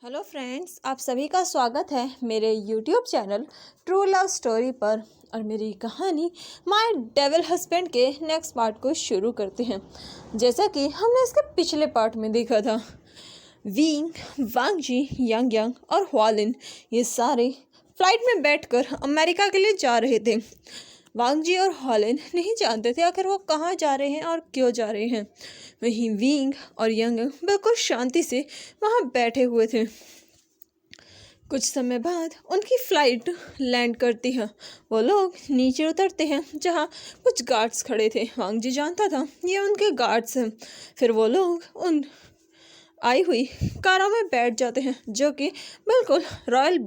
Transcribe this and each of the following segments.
Hello friends, आप सभी का स्वागत है मेरे YouTube channel true love story पर। और मेरी कहानी माय डेविल हस्बैंड के नेक्स्ट पार्ट को शुरू करते हैं। जैसा कि हमने इसके पिछले पार्ट में देखा था, विंग, वांगजी, यांग यांग और हुआलिन ये सारे फ्लाइट में बैठकर अमेरिका के लिए जा रहे थे। वांगजी और हॉलिन नहीं जानते थे आखिर वो कहाँ जा रहे हैं और क्यों जा रहे हैं। वहीं विंग और यंग बिल्कुल शांति से वहाँ बैठे हुए थे। कुछ समय बाद उनकी फ्लाइट लैंड करती है। वो लोग नीचे उतरते हैं जहाँ कुछ गार्ड्स खड़े थे। वांगजी जानता था ये उनके गार्ड्स हैं। फिर वो लोग उन आई हुई कारों में बैठ जाते हैं जो कि बिल्कुल रॉयल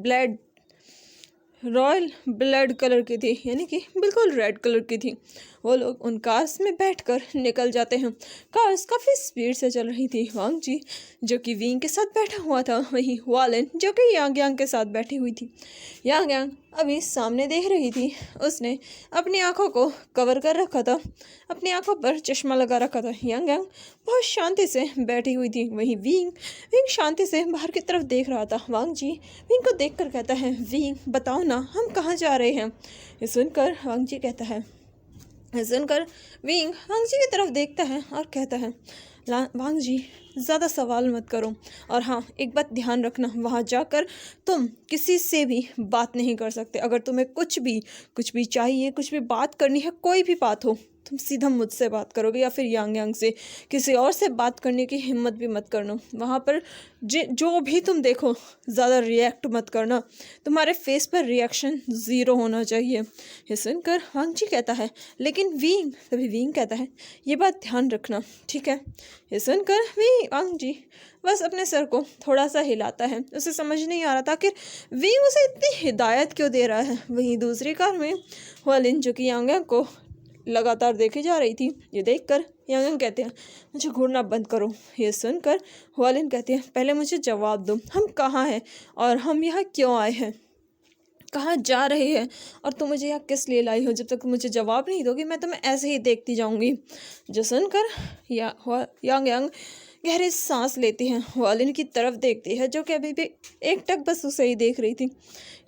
ब्लड कलर की थी, यानी कि बिल्कुल रेड कलर की थी। वो लोग उन कार्स में बैठकर निकल जाते हैं। कार्स काफ़ी स्पीड से चल रही थी। वांग जी जो कि विंग के साथ बैठा हुआ था, वहीं वालन जो कि यांग यांग के साथ बैठी हुई थी। यांग यांग अभी सामने देख रही थी। उसने अपनी आंखों को कवर कर रखा था, अपनी आंखों पर चश्मा लगा रखा था। यांग यांग बहुत शांति से बैठी हुई थी। वहीं विंग शांति से बाहर की तरफ देख रहा था। वांग जी विंग को देखकर कहता है, विंग बताओ ना हम कहाँ जा रहे हैं। ये सुनकर वांग जी कहता है, सुनकर विंग वांग जी की तरफ देखता है और कहता है, वांग जी ज़्यादा सवाल मत करो, और हाँ एक बात ध्यान रखना, वहाँ जाकर तुम किसी से भी बात नहीं कर सकते। अगर तुम्हें कुछ भी चाहिए, कुछ भी बात करनी है, कोई भी बात हो, तुम सीधा मुझसे बात करोगे या फिर यांग यांग से। किसी और से बात करने की हिम्मत भी मत करना। वहाँ पर जो भी तुम देखो ज़्यादा रिएक्ट मत करना। तुम्हारे फेस पर रिएक्शन ज़ीरो होना चाहिए। ये सुनकर वांग जी कहता है, लेकिन तभी विंग कहता है, ये बात ध्यान रखना, ठीक है। ये सुनकर वांग जी बस अपने सर को थोड़ा सा हिलाता है। उसे समझ नहीं आ रहा था कि विंग उसे इतनी हिदायत क्यों दे रहा है। वहीं दूसरी कार में हुआलिन जो कि यांग यांग को लगातार देखी जा रही थी। ये देखकर यांग कहते हैं, मुझे घूरना बंद करो। ये सुनकर हुआलिन कहते हैं, पहले मुझे जवाब दो, हम कहाँ हैं और हम यहाँ क्यों आए हैं, कहाँ जा रहे हैं, और तुम मुझे यहाँ किस लिए लाई हो। जब तक मुझे जवाब नहीं दोगी मैं तुम्हें ऐसे ही देखती जाऊँगी। जो सुनकर यांग यांग गहरी सांस लेती हैं। हुआलिन की तरफ देखती है जो कि अभी भी एकटक बस उसे ही देख रही थी।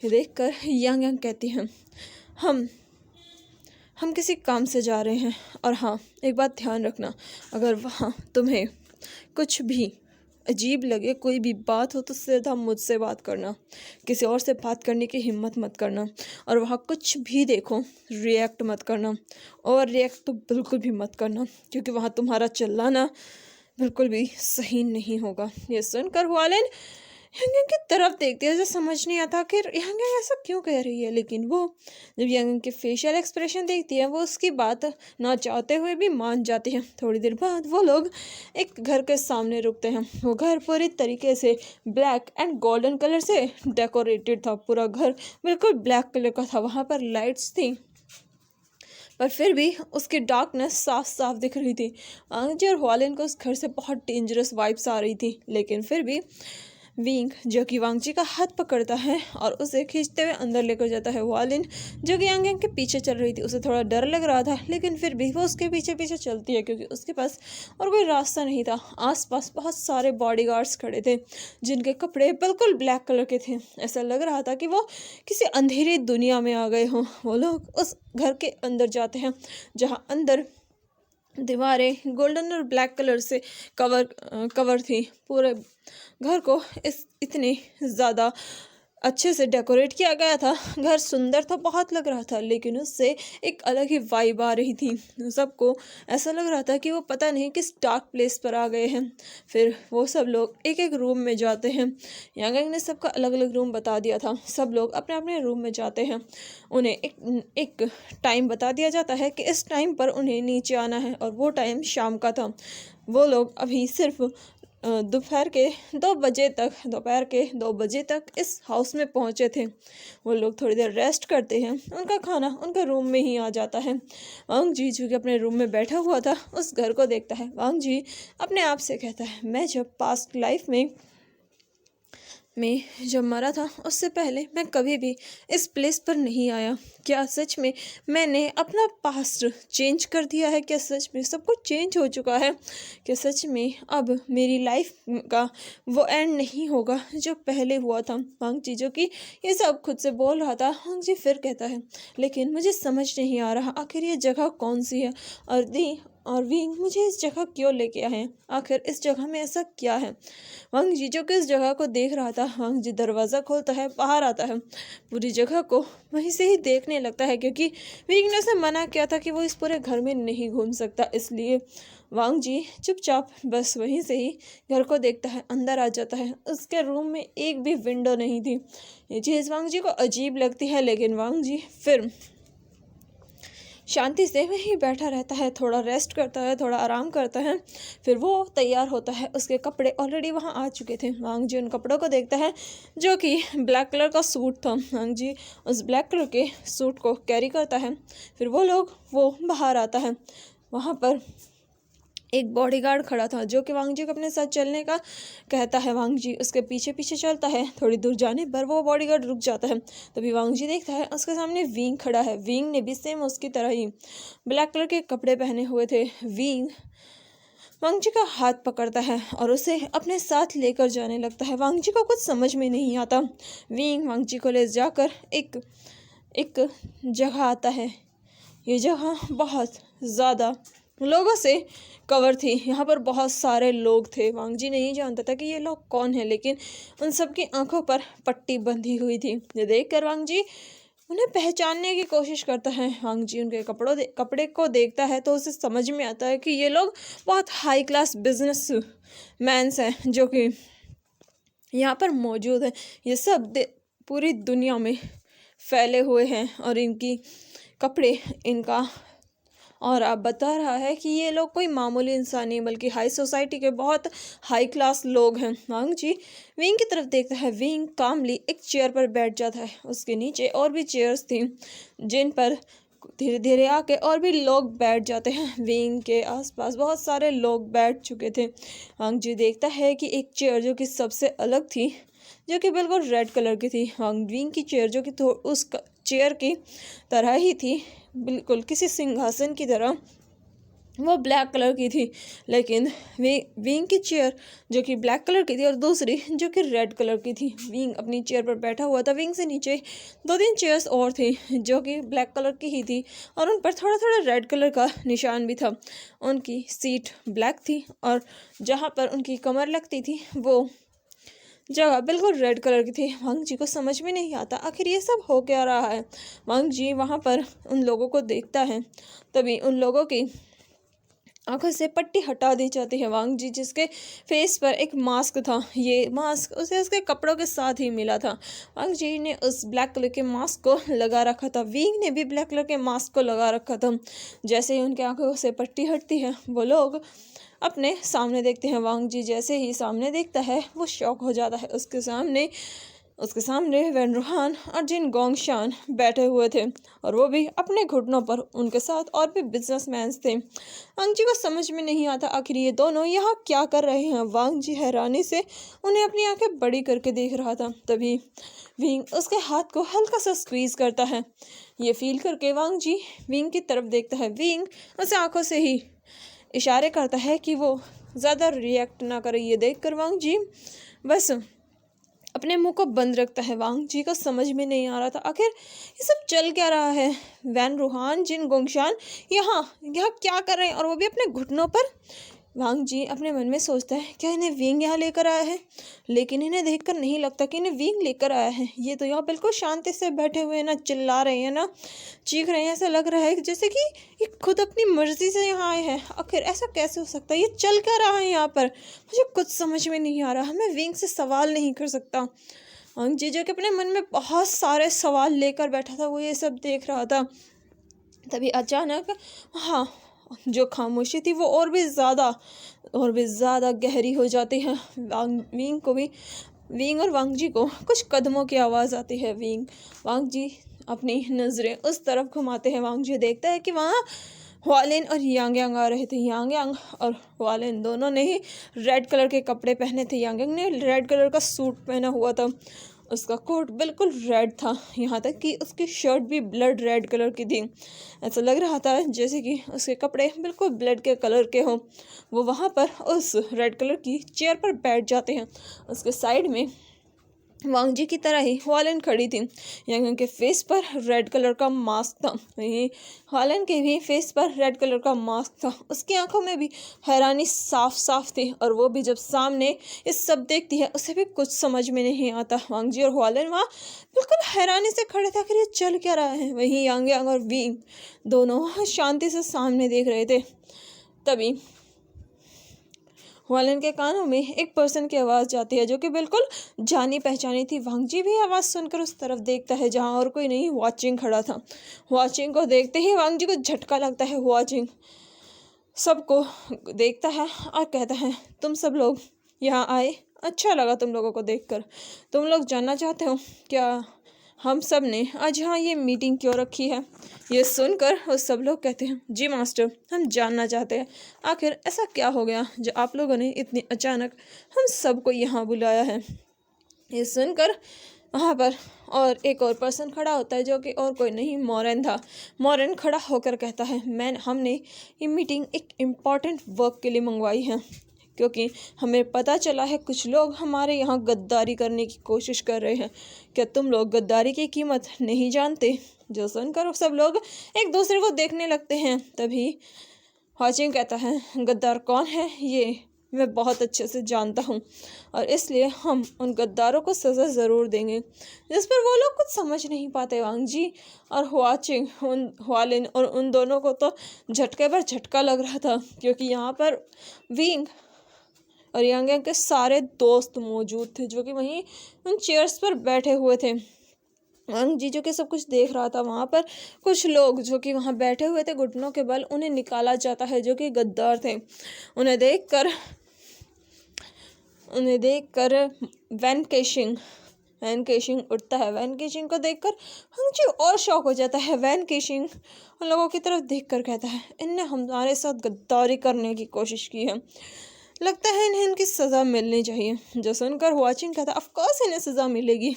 ये देखकर यांग यांग कहती हैं, हम किसी काम से जा रहे हैं, और हाँ एक बात ध्यान रखना, अगर वहाँ तुम्हें कुछ भी अजीब लगे, कोई भी बात हो, तो सीधा मुझसे बात करना, किसी और से बात करने की हिम्मत मत करना। और वहाँ कुछ भी देखो रिएक्ट मत करना, और रिएक्ट तो बिल्कुल भी मत करना, क्योंकि वहाँ तुम्हारा चिल्लाना बिल्कुल भी सही नहीं होगा। ये सुनकर हुआलिन यांग की तरफ देखती है, जो समझ नहीं आता कि यांग ऐसा क्यों कह रही है। लेकिन वो जब यांग के फेशियल एक्सप्रेशन देखती है, वो उसकी बात ना चाहते हुए भी मान जाती है। थोड़ी देर बाद वो लोग एक घर के सामने रुकते हैं। वो घर पूरी तरीके से ब्लैक एंड गोल्डन कलर से डेकोरेटेड था। पूरा घर बिल्कुल ब्लैक कलर का था। वहाँ पर लाइट्स थी, पर फिर भी उसकी डार्कनेस साफ साफ दिख रही थी। वांगजी और हुआलिन को उस घर से बहुत डेंजरस वाइब्स आ रही थी। लेकिन फिर भी विंग जो कि वांगजी का हाथ पकड़ता है और उसे खींचते हुए अंदर लेकर जाता है। हुआलिन जो कि यांग यांग के पीछे चल रही थी, उसे थोड़ा डर लग रहा था, लेकिन फिर भी वो उसके पीछे पीछे चलती है, क्योंकि उसके पास और कोई रास्ता नहीं था। आसपास बहुत सारे बॉडीगार्ड्स खड़े थे जिनके कपड़े बिल्कुल ब्लैक कलर के थे। ऐसा लग रहा था कि वो किसी अंधेरी दुनिया में आ गए हों। वो लोग उस घर के अंदर जाते हैं, जहाँ अंदर दीवारें गोल्डन और ब्लैक कलर से कवर थी। पूरे घर को इतने ज़्यादा अच्छे से डेकोरेट किया गया था। घर सुंदर था, बहुत लग रहा था, लेकिन उससे एक अलग ही वाइब आ रही थी। सबको ऐसा लग रहा था कि वो पता नहीं किस डार्क प्लेस पर आ गए हैं। फिर वो सब लोग एक एक रूम में जाते हैं। यांग यांग ने सबका अलग अलग रूम बता दिया था। सब लोग अपने अपने रूम में जाते हैं। उन्हें एक टाइम बता दिया जाता है कि इस टाइम पर उन्हें नीचे आना है, और वो टाइम शाम का था। वो लोग अभी सिर्फ दोपहर के 2 बजे तक इस हाउस में पहुंचे थे। वो लोग थोड़ी देर रेस्ट करते हैं। उनका खाना उनके रूम में ही आ जाता है। वांग जी जो कि अपने रूम में बैठा हुआ था, उस घर को देखता है। वांग जी अपने आप से कहता है, मैं जब पास्ट लाइफ में में जब मरा था उससे पहले मैं कभी भी इस प्लेस पर नहीं आया। क्या सच में मैंने अपना पास्ट चेंज कर दिया है? क्या सच में सब कुछ चेंज हो चुका है? क्या सच में अब मेरी लाइफ का वो एंड नहीं होगा जो पहले हुआ था? वांग जी जो कि ये सब खुद से बोल रहा था, वांग जी फिर कहता है, लेकिन मुझे समझ नहीं आ रहा आखिर ये जगह कौन सी है और विंग मुझे इस जगह क्यों लेके आए हैं? आखिर इस जगह में ऐसा क्या है? वांग जी जो कि इस जगह को देख रहा था, वांग जी दरवाज़ा खोलता है, बाहर आता है, पूरी जगह को वहीं से ही देखने लगता है, क्योंकि विंग ने उसे मना किया था कि वो इस पूरे घर में नहीं घूम सकता। इसलिए वांग जी चुपचाप बस वहीं से ही घर को देखता है, अंदर आ जाता है। उसके रूम में एक भी विंडो नहीं थी। ये चीज़ वांग जी को अजीब लगती है, लेकिन वांग जी फिर शांति से वहीं बैठा रहता है, थोड़ा रेस्ट करता है, थोड़ा आराम करता है। फिर वो तैयार होता है, उसके कपड़े ऑलरेडी वहाँ आ चुके थे। वांग जी उन कपड़ों को देखता है जो कि ब्लैक कलर का सूट था। वांग जी उस ब्लैक कलर के सूट को कैरी करता है। फिर वो बाहर आता है। वहाँ पर एक बॉडीगार्ड खड़ा था जो कि वांग जी को अपने साथ चलने का कहता है। वांग जी उसके पीछे पीछे चलता है। थोड़ी दूर जाने पर वो बॉडीगार्ड रुक जाता है। तभी वांग जी देखता है उसके सामने विंग खड़ा है। विंग ने भी सेम उसकी तरह ही ब्लैक कलर के कपड़े पहने हुए थे। विंग वांग जी का हाथ पकड़ता है और उसे अपने साथ लेकर जाने लगता है। वांग जी को कुछ समझ में नहीं आता। विंग वांग जी को ले जाकर एक जगह आता है। ये जगह बहुत ज़्यादा लोगों से कवर थी। यहाँ पर बहुत सारे लोग थे। वांग जी नहीं जानता था कि ये लोग कौन है, लेकिन उन सबकी आंखों पर पट्टी बंधी हुई थी। ये देखकर वांग जी उन्हें पहचानने की कोशिश करता है। वांग जी उनके कपड़े को देखता है तो उसे समझ में आता है कि ये लोग बहुत हाई क्लास बिजनेस मैन्स हैं जो कि यहाँ पर मौजूद हैं। ये सब पूरी दुनिया में फैले हुए हैं और इनकी कपड़े इनका और आप बता रहा है कि ये लोग कोई मामूली इंसान नहीं बल्कि हाई सोसाइटी के बहुत हाई क्लास लोग हैं। वांग जी विंग की तरफ देखता है। विंग कामली एक चेयर पर बैठ जाता है। उसके नीचे और भी चेयर्स थी जिन पर धीरे धीरे आके और भी लोग बैठ जाते हैं। विंग के आसपास बहुत सारे लोग बैठ चुके थे। वांग जी देखता है कि एक चेयर जो कि सबसे अलग थी, जो कि बिल्कुल रेड कलर की थी। विंग की चेयर जो कि उस चेयर की तरह ही थी, बिल्कुल किसी सिंहासन की तरह, वो ब्लैक कलर की थी। लेकिन विंग की चेयर जो कि ब्लैक कलर की थी और दूसरी जो कि रेड कलर की थी। विंग अपनी चेयर पर बैठा हुआ था। विंग से नीचे 2-3 चेयर्स और थी जो कि ब्लैक कलर की ही थी और उन पर थोड़ा थोड़ा रेड कलर का निशान भी था। उनकी सीट ब्लैक थी और जहाँ पर उनकी कमर लगती थी वो जगह बिल्कुल रेड कलर की थी। वांग जी को समझ में नहीं आता आखिर ये सब हो क्या रहा है। वांग जी वहाँ पर उन लोगों को देखता है। तभी उन लोगों की आंखों से पट्टी हटा दी जाती है। वांग जी जिसके फेस पर एक मास्क था, ये मास्क उसे उसके कपड़ों के साथ ही मिला था। वांग जी ने उस ब्लैक कलर के मास्क को लगा रखा था। विंग ने भी ब्लैक कलर के मास्क को लगा रखा था। जैसे ही उनके आंखों से पट्टी हटती है वो लोग अपने सामने देखते हैं। वांग जी जैसे ही सामने देखता है वो शॉक हो जाता है। उसके सामने वैन रूहान और जिन गोंगशान बैठे हुए थे और वो भी अपने घुटनों पर। उनके साथ और भी बिजनेसमैन थे। वांग जी को समझ में नहीं आता आखिर ये दोनों यहाँ क्या कर रहे हैं। वांग जी हैरानी से उन्हें अपनी आंखें बड़ी करके देख रहा था। तभी विंग उसके हाथ को हल्का सा स्क्वीज करता है। ये फील करके वांग जी विंग की तरफ देखता है। विंग उसे आंखों से ही इशारे करता है कि वो ज़्यादा रिएक्ट ना करे। ये देख कर वांग जी बस अपने मुंह को बंद रखता है। वांग जी को समझ में नहीं आ रहा था आखिर ये सब चल क्या रहा है। वैन रूहान जिन गोंगशान यहाँ क्या कर रहे हैं और वो भी अपने घुटनों पर। वांग जी अपने मन में सोचता है क्या इन्हें विंग यहाँ लेकर आया है, लेकिन इन्हें देखकर नहीं लगता कि इन्हें विंग लेकर आया है। ये तो यहाँ बिल्कुल शांति से बैठे हुए हैं, ना चिल्ला रहे हैं ना चीख रहे हैं। ऐसा लग रहा है जैसे कि ये खुद अपनी मर्जी से यहाँ आए हैं। आखिर ऐसा कैसे हो सकता है, ये चल क्या रहा है यहाँ पर, मुझे कुछ समझ में नहीं आ रहा। मैं विंग से सवाल नहीं कर सकता। वांग जी जो कि अपने मन में बहुत सारे सवाल लेकर बैठा था वो ये सब देख रहा था। तभी अचानक हाँ जो खामोशी थी वो और भी ज़्यादा गहरी हो जाती है। विंग और वांग जी को कुछ कदमों की आवाज़ आती है। वांग जी अपनी नज़रें उस तरफ घुमाते हैं। वांग जी देखता है कि वहाँ हुआलिन और यांग यांग आ रहे थे। यांग यांग और हुआलिन दोनों ने ही रेड कलर के कपड़े पहने थे। यांग यांग ने रेड कलर का सूट पहना हुआ था, उसका कोट बिल्कुल रेड था, यहाँ तक कि उसकी शर्ट भी ब्लड रेड कलर की थी। ऐसा लग रहा था जैसे कि उसके कपड़े बिल्कुल ब्लड के कलर के हों। वो वहाँ पर उस रेड कलर की चेयर पर बैठ जाते हैं। उसके साइड में वांग जी की तरह ही हुआलिन खड़ी थी। यांग के फेस पर रेड कलर का मास्क था, वहीं हुआलिन के भी फेस पर रेड कलर का मास्क था। उसकी आंखों में भी हैरानी साफ साफ थी, और वो भी जब सामने ये सब देखती है उसे भी कुछ समझ में नहीं आता। वांग जी और हुआलिन वहाँ बिल्कुल हैरानी से खड़े थे, आखिर ये चल क्या रहा है। वहीं यांग यांग और विंग दोनों शांति से सामने देख रहे थे। तभी हुआलिन के कानों में एक पर्सन की आवाज़ जाती है जो कि बिल्कुल जानी पहचानी थी। वांग जी भी आवाज़ सुनकर उस तरफ देखता है जहाँ और कोई नहीं, हुआचिंग खड़ा था। हुआचिंग को देखते ही वांग जी को झटका लगता है। हुआचिंग सबको देखता है और कहता है, तुम सब लोग यहाँ आए, अच्छा लगा तुम लोगों को देखकर। तुम लोग जानना चाहते हो क्या हम सब ने आज यहाँ ये मीटिंग क्यों रखी है? ये सुनकर वो सब लोग कहते हैं, जी मास्टर, हम जानना चाहते हैं आखिर ऐसा क्या हो गया जो आप लोगों ने इतनी अचानक हम सबको यहाँ बुलाया है। ये सुनकर वहाँ पर और एक और पर्सन खड़ा होता है जो कि और कोई नहीं, मोरेन था। मोरेन खड़ा होकर कहता है, हमने ये मीटिंग एक इम्पॉर्टेंट वर्क के लिए मंगवाई है, क्योंकि हमें पता चला है कुछ लोग हमारे यहाँ गद्दारी करने की कोशिश कर रहे हैं। क्या तुम लोग गद्दारी की कीमत नहीं जानते? जो सुनकर सब लोग एक दूसरे को देखने लगते हैं। तभी हुआचिंग कहता है, गद्दार कौन है ये मैं बहुत अच्छे से जानता हूँ, और इसलिए हम उन गद्दारों को सज़ा ज़रूर देंगे। जिस पर वो लोग कुछ समझ नहीं पाते। वांग जी और हुआचिंग, हुआलिन और उन दोनों को तो झटके पर झटका लग रहा था, क्योंकि यहाँ पर विंग और यांग यांग के सारे दोस्त मौजूद थे जो कि वहीं उन चेयर्स पर बैठे हुए थे। वांग जी जो कि सब कुछ देख रहा था। वहाँ पर कुछ लोग जो कि वहाँ बैठे हुए थे घुटनों के बल, उन्हें निकाला जाता है जो कि गद्दार थे। उन्हें देखकर वैन केशिंग उठता है। वैन केशिंग को देखकर वांग जी और शौक हो जाता है। वैन केशिंग उन लोगों की तरफ देखकर कहता है, इनने हमारे साथ गद्दारी करने की कोशिश की है, लगता है इन्हें इनकी सज़ा मिलनी चाहिए। जो सुनकर हुआचिंग कहता है, ऑफ कोर्स इन्हें सज़ा मिलेगी।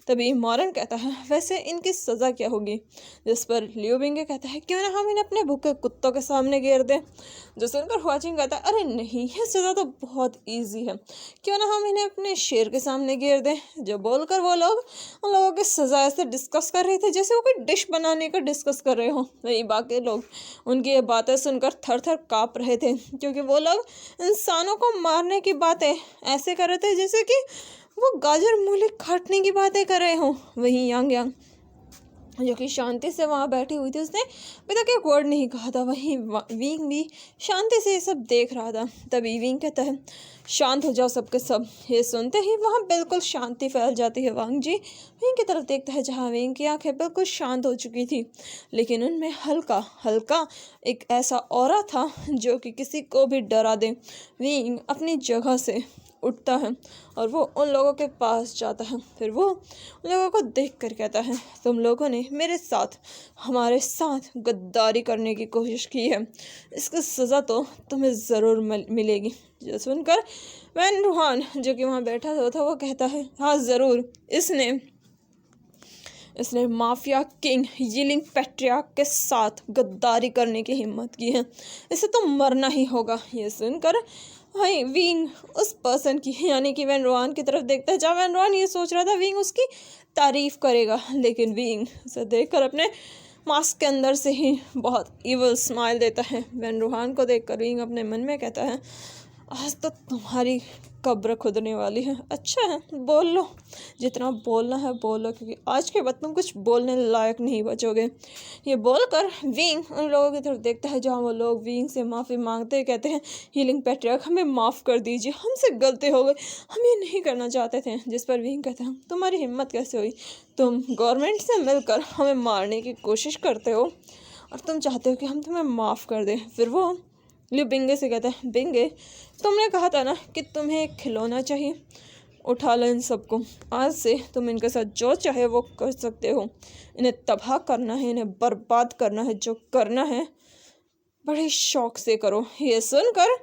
तभी मोरेन कहता है, वैसे इनकी सज़ा क्या होगी? जिस पर लियू बिंगे कहता है, क्यों ना हम इन्हें अपने भूखे कुत्तों के सामने घेर दें। जो सुनकर हुआचिंग कहता है, अरे नहीं, यह सज़ा तो बहुत ईजी है, क्यों ना हम इन्हें अपने शेर के सामने घेर दें। जो बोलकर वो लोग उन लोगों की सज़ा ऐसे डिस्कस कर रहे थे जैसे वो कोई डिश बनाने का डिस्कस कर रहे हो। वही बाकी लोग उनकी ये बातें सुनकर थर थर काँप रहे थे, क्योंकि वो लोग इंसानों को मारने की बातें ऐसे कर रहे थे जैसे कि वो गाजर मूली काटने की बातें कर रहे हों। वहीं यांग यांग जो कि शांति से वहाँ बैठी हुई थी, उसने अभी तक एक वर्ड नहीं कहा था। वहीं विंग भी शांति से ये सब देख रहा था। तभी विंग कहता है, शांत हो जाओ सबके सब। ये सुनते ही वहाँ बिल्कुल शांति फैल जाती है। वांग जी विंग की तरफ देखता है जहाँ विंग की आंखें बिल्कुल शांत हो चुकी थी, लेकिन उनमें हल्का हल्का एक ऐसा ऑरा था जो कि किसी को भी डरा दे। विंग अपनी जगह से उठता है और वो उन लोगों के पास जाता है। फिर वो उन लोगों को देख कर कहता है, तुम लोगों ने हमारे साथ गद्दारी करने की कोशिश की है, इसकी सज़ा तो तुम्हें ज़रूर मिलेगी। जो सुनकर वैन रूहान जो कि वहाँ बैठा था वो कहता है, हाँ ज़रूर, इसने माफिया किंग यिलिंग पैट्रियार्क के साथ गद्दारी करने की हिम्मत की है, इसे तो मरना ही होगा। ये सुनकर भाई विंग उस पर्सन की यानी कि वैन रूहान की तरफ देखता है। जहाँ वैन रूहान ये सोच रहा था विंग उसकी तारीफ करेगा, लेकिन विंग उसे देखकर अपने मास्क के अंदर से ही बहुत इवल स्माइल देता है। वैन रूहान को देखकर विंग अपने मन में कहता है, आज तो तुम्हारी कब्र खुदने वाली है। अच्छा है, बोल लो, जितना बोलना है बोलो, क्योंकि आज के बाद तुम कुछ बोलने लायक नहीं बचोगे। ये बोलकर विंग उन लोगों की तरफ देखता है जहाँ वो लोग विंग से माफ़ी मांगते कहते हैं, हीलिंग पैट्रियार्क हमें माफ़ कर दीजिए, हमसे गलती हो गई, हम ये नहीं करना चाहते थे। जिस पर विंग कहता है, तुम्हारी हिम्मत कैसे हुई? तुम गवर्नमेंट से मिलकर हमें मारने की कोशिश करते हो और तुम चाहते हो कि हम तुम्हें माफ़ कर दें। फिर वो लियू बिंगे से कहता है, बिंगे तुमने कहा था ना कि तुम्हें एक खिलौना चाहिए, उठा लो इन सबको, आज से तुम इनके साथ जो चाहे वो कर सकते हो। इन्हें तबाह करना है, इन्हें बर्बाद करना है, जो करना है बड़े शौक से करो। ये सुनकर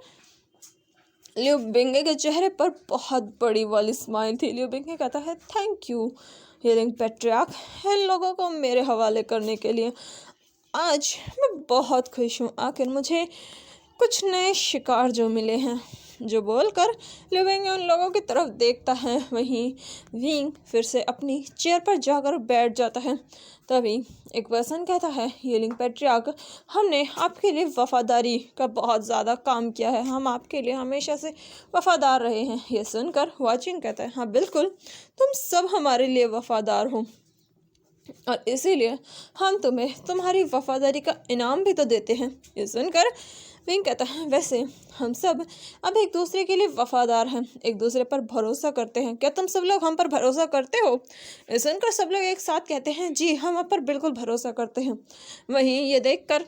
लियो बिंगे के चेहरे पर बहुत बड़ी वाली स्माइल थी। लियो बिंगे कहता है थैंक यू हीलिंग पैट्रियार्क, इन लोगों को मेरे हवाले करने के लिए। आज मैं बहुत खुश हूँ, आखिर मुझे कुछ नए शिकार जो मिले हैं। जो बोलकर लियो बिंगे उन लोगों की तरफ देखता है। वहीं विंग फिर से अपनी चेयर पर जाकर बैठ जाता है। तभी एक पर्सन कहता है हीलिंग पैट्रियार्क, हमने आपके लिए वफादारी का बहुत ज़्यादा काम किया है, हम आपके लिए हमेशा से वफादार रहे हैं। ये सुनकर वाचिंग कहता है हाँ बिल्कुल, तुम सब हमारे लिए वफादार हो और इसीलिए हम तुम्हें तुम्हारी वफादारी का इनाम भी तो देते हैं। ये सुनकर विंग कहता है वैसे हम सब अब एक दूसरे के लिए वफादार हैं, एक दूसरे पर भरोसा करते हैं, क्या तुम सब लोग हम पर भरोसा करते हो? ये सुनकर सब लोग एक साथ कहते हैं जी हम आप पर बिल्कुल भरोसा करते हैं। वहीं ये देखकर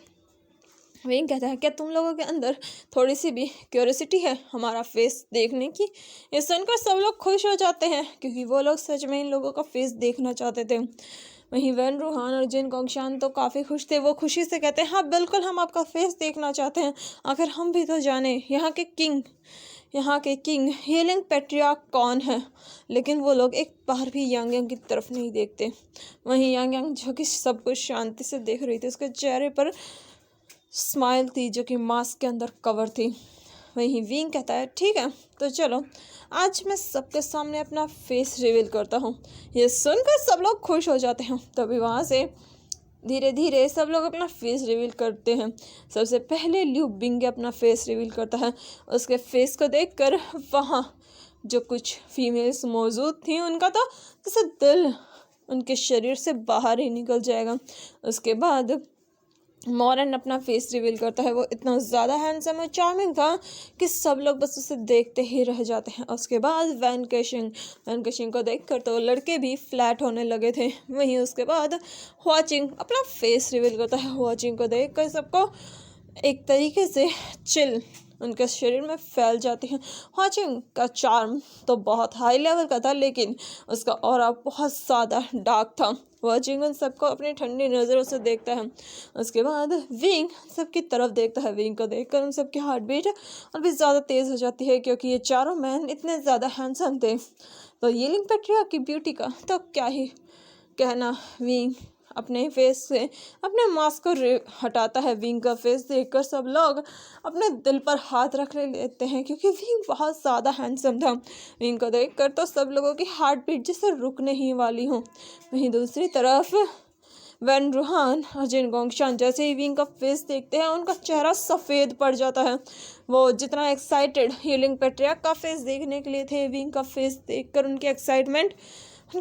विंग कहता है क्या तुम लोगों के अंदर थोड़ी सी भी क्यूरियोसिटी है हमारा फेस देखने की? ये सुनकर सब लोग खुश हो जाते हैं क्योंकि वो लोग सच में इन लोगों का फेस देखना चाहते थे। वहीं वैन रूहान और जिन गोंगशान तो काफ़ी खुश थे। वो खुशी से कहते हैं हाँ बिल्कुल हम आपका फेस देखना चाहते हैं, आखिर हम भी तो जाने यहाँ के किंग हीलिंग पैट्रियार्क कौन है। लेकिन वो लोग एक बार भी यांग यांग की तरफ नहीं देखते। वहीं यांग यांग जो कि सब कुछ शांति से देख रही थी, उसके चेहरे पर स्माइल थी जो कि मास्क के अंदर कवर थी। वहीं विंग कहता है ठीक है तो चलो आज मैं सबके सामने अपना फेस रिवील करता हूँ। ये सुनकर सब लोग खुश हो जाते हैं। तभी वहाँ से धीरे धीरे सब लोग अपना फेस रिवील करते हैं। सबसे पहले लियो बिंगे अपना फेस रिवील करता है। उसके फेस को देखकर वहाँ जो कुछ फीमेल्स मौजूद थी उनका तो जैसे दिल उनके शरीर से बाहर ही निकल जाएगा। उसके बाद मॉरन अपना फेस रिवील करता है। वो इतना ज़्यादा हैंडसम और चार्मिंग था कि सब लोग बस उसे देखते ही रह जाते हैं। उसके बाद वैन केशिंग को देखकर तो लड़के भी फ्लैट होने लगे थे। वहीं उसके बाद वाचिंग अपना फेस रिवील करता है। वाचिंग को देखकर सबको एक तरीके से चिल उनके शरीर में फैल जाती है। वाचिंग का चार्म तो बहुत हाई लेवल का था लेकिन उसका ऑरा बहुत ज़्यादा डार्क था। वाचिंग उन सबको अपनी ठंडी नज़रों से देखता है। उसके बाद विंग सबकी तरफ देखता है। विंग को देखकर उन सबकी हार्ट बीट और भी ज़्यादा तेज़ हो जाती है क्योंकि ये चारों मैन इतने ज़्यादा हैंडसम थे। तो हीलिंग पैट्रियार्क की ब्यूटी का तो क्या ही कहना। विंग अपने फेस से अपने मास्क को हटाता है। विंग का फेस देखकर सब लोग अपने दिल पर हाथ रख लेते हैं क्योंकि विंग बहुत ज़्यादा हैंडसम था। विंग को देखकर तो सब लोगों की हार्ट बीट जैसे रुकने ही वाली हो। वहीं दूसरी तरफ वैन रूहान और जिन गोंगशान जैसे ही विंग का फेस देखते हैं उनका चेहरा सफ़ेद पड़ जाता है। वो जितना एक्साइटेड हीलिंग पैट्रियार्क का फेस देखने के लिए थे, विंग का फेस देखकर उनकी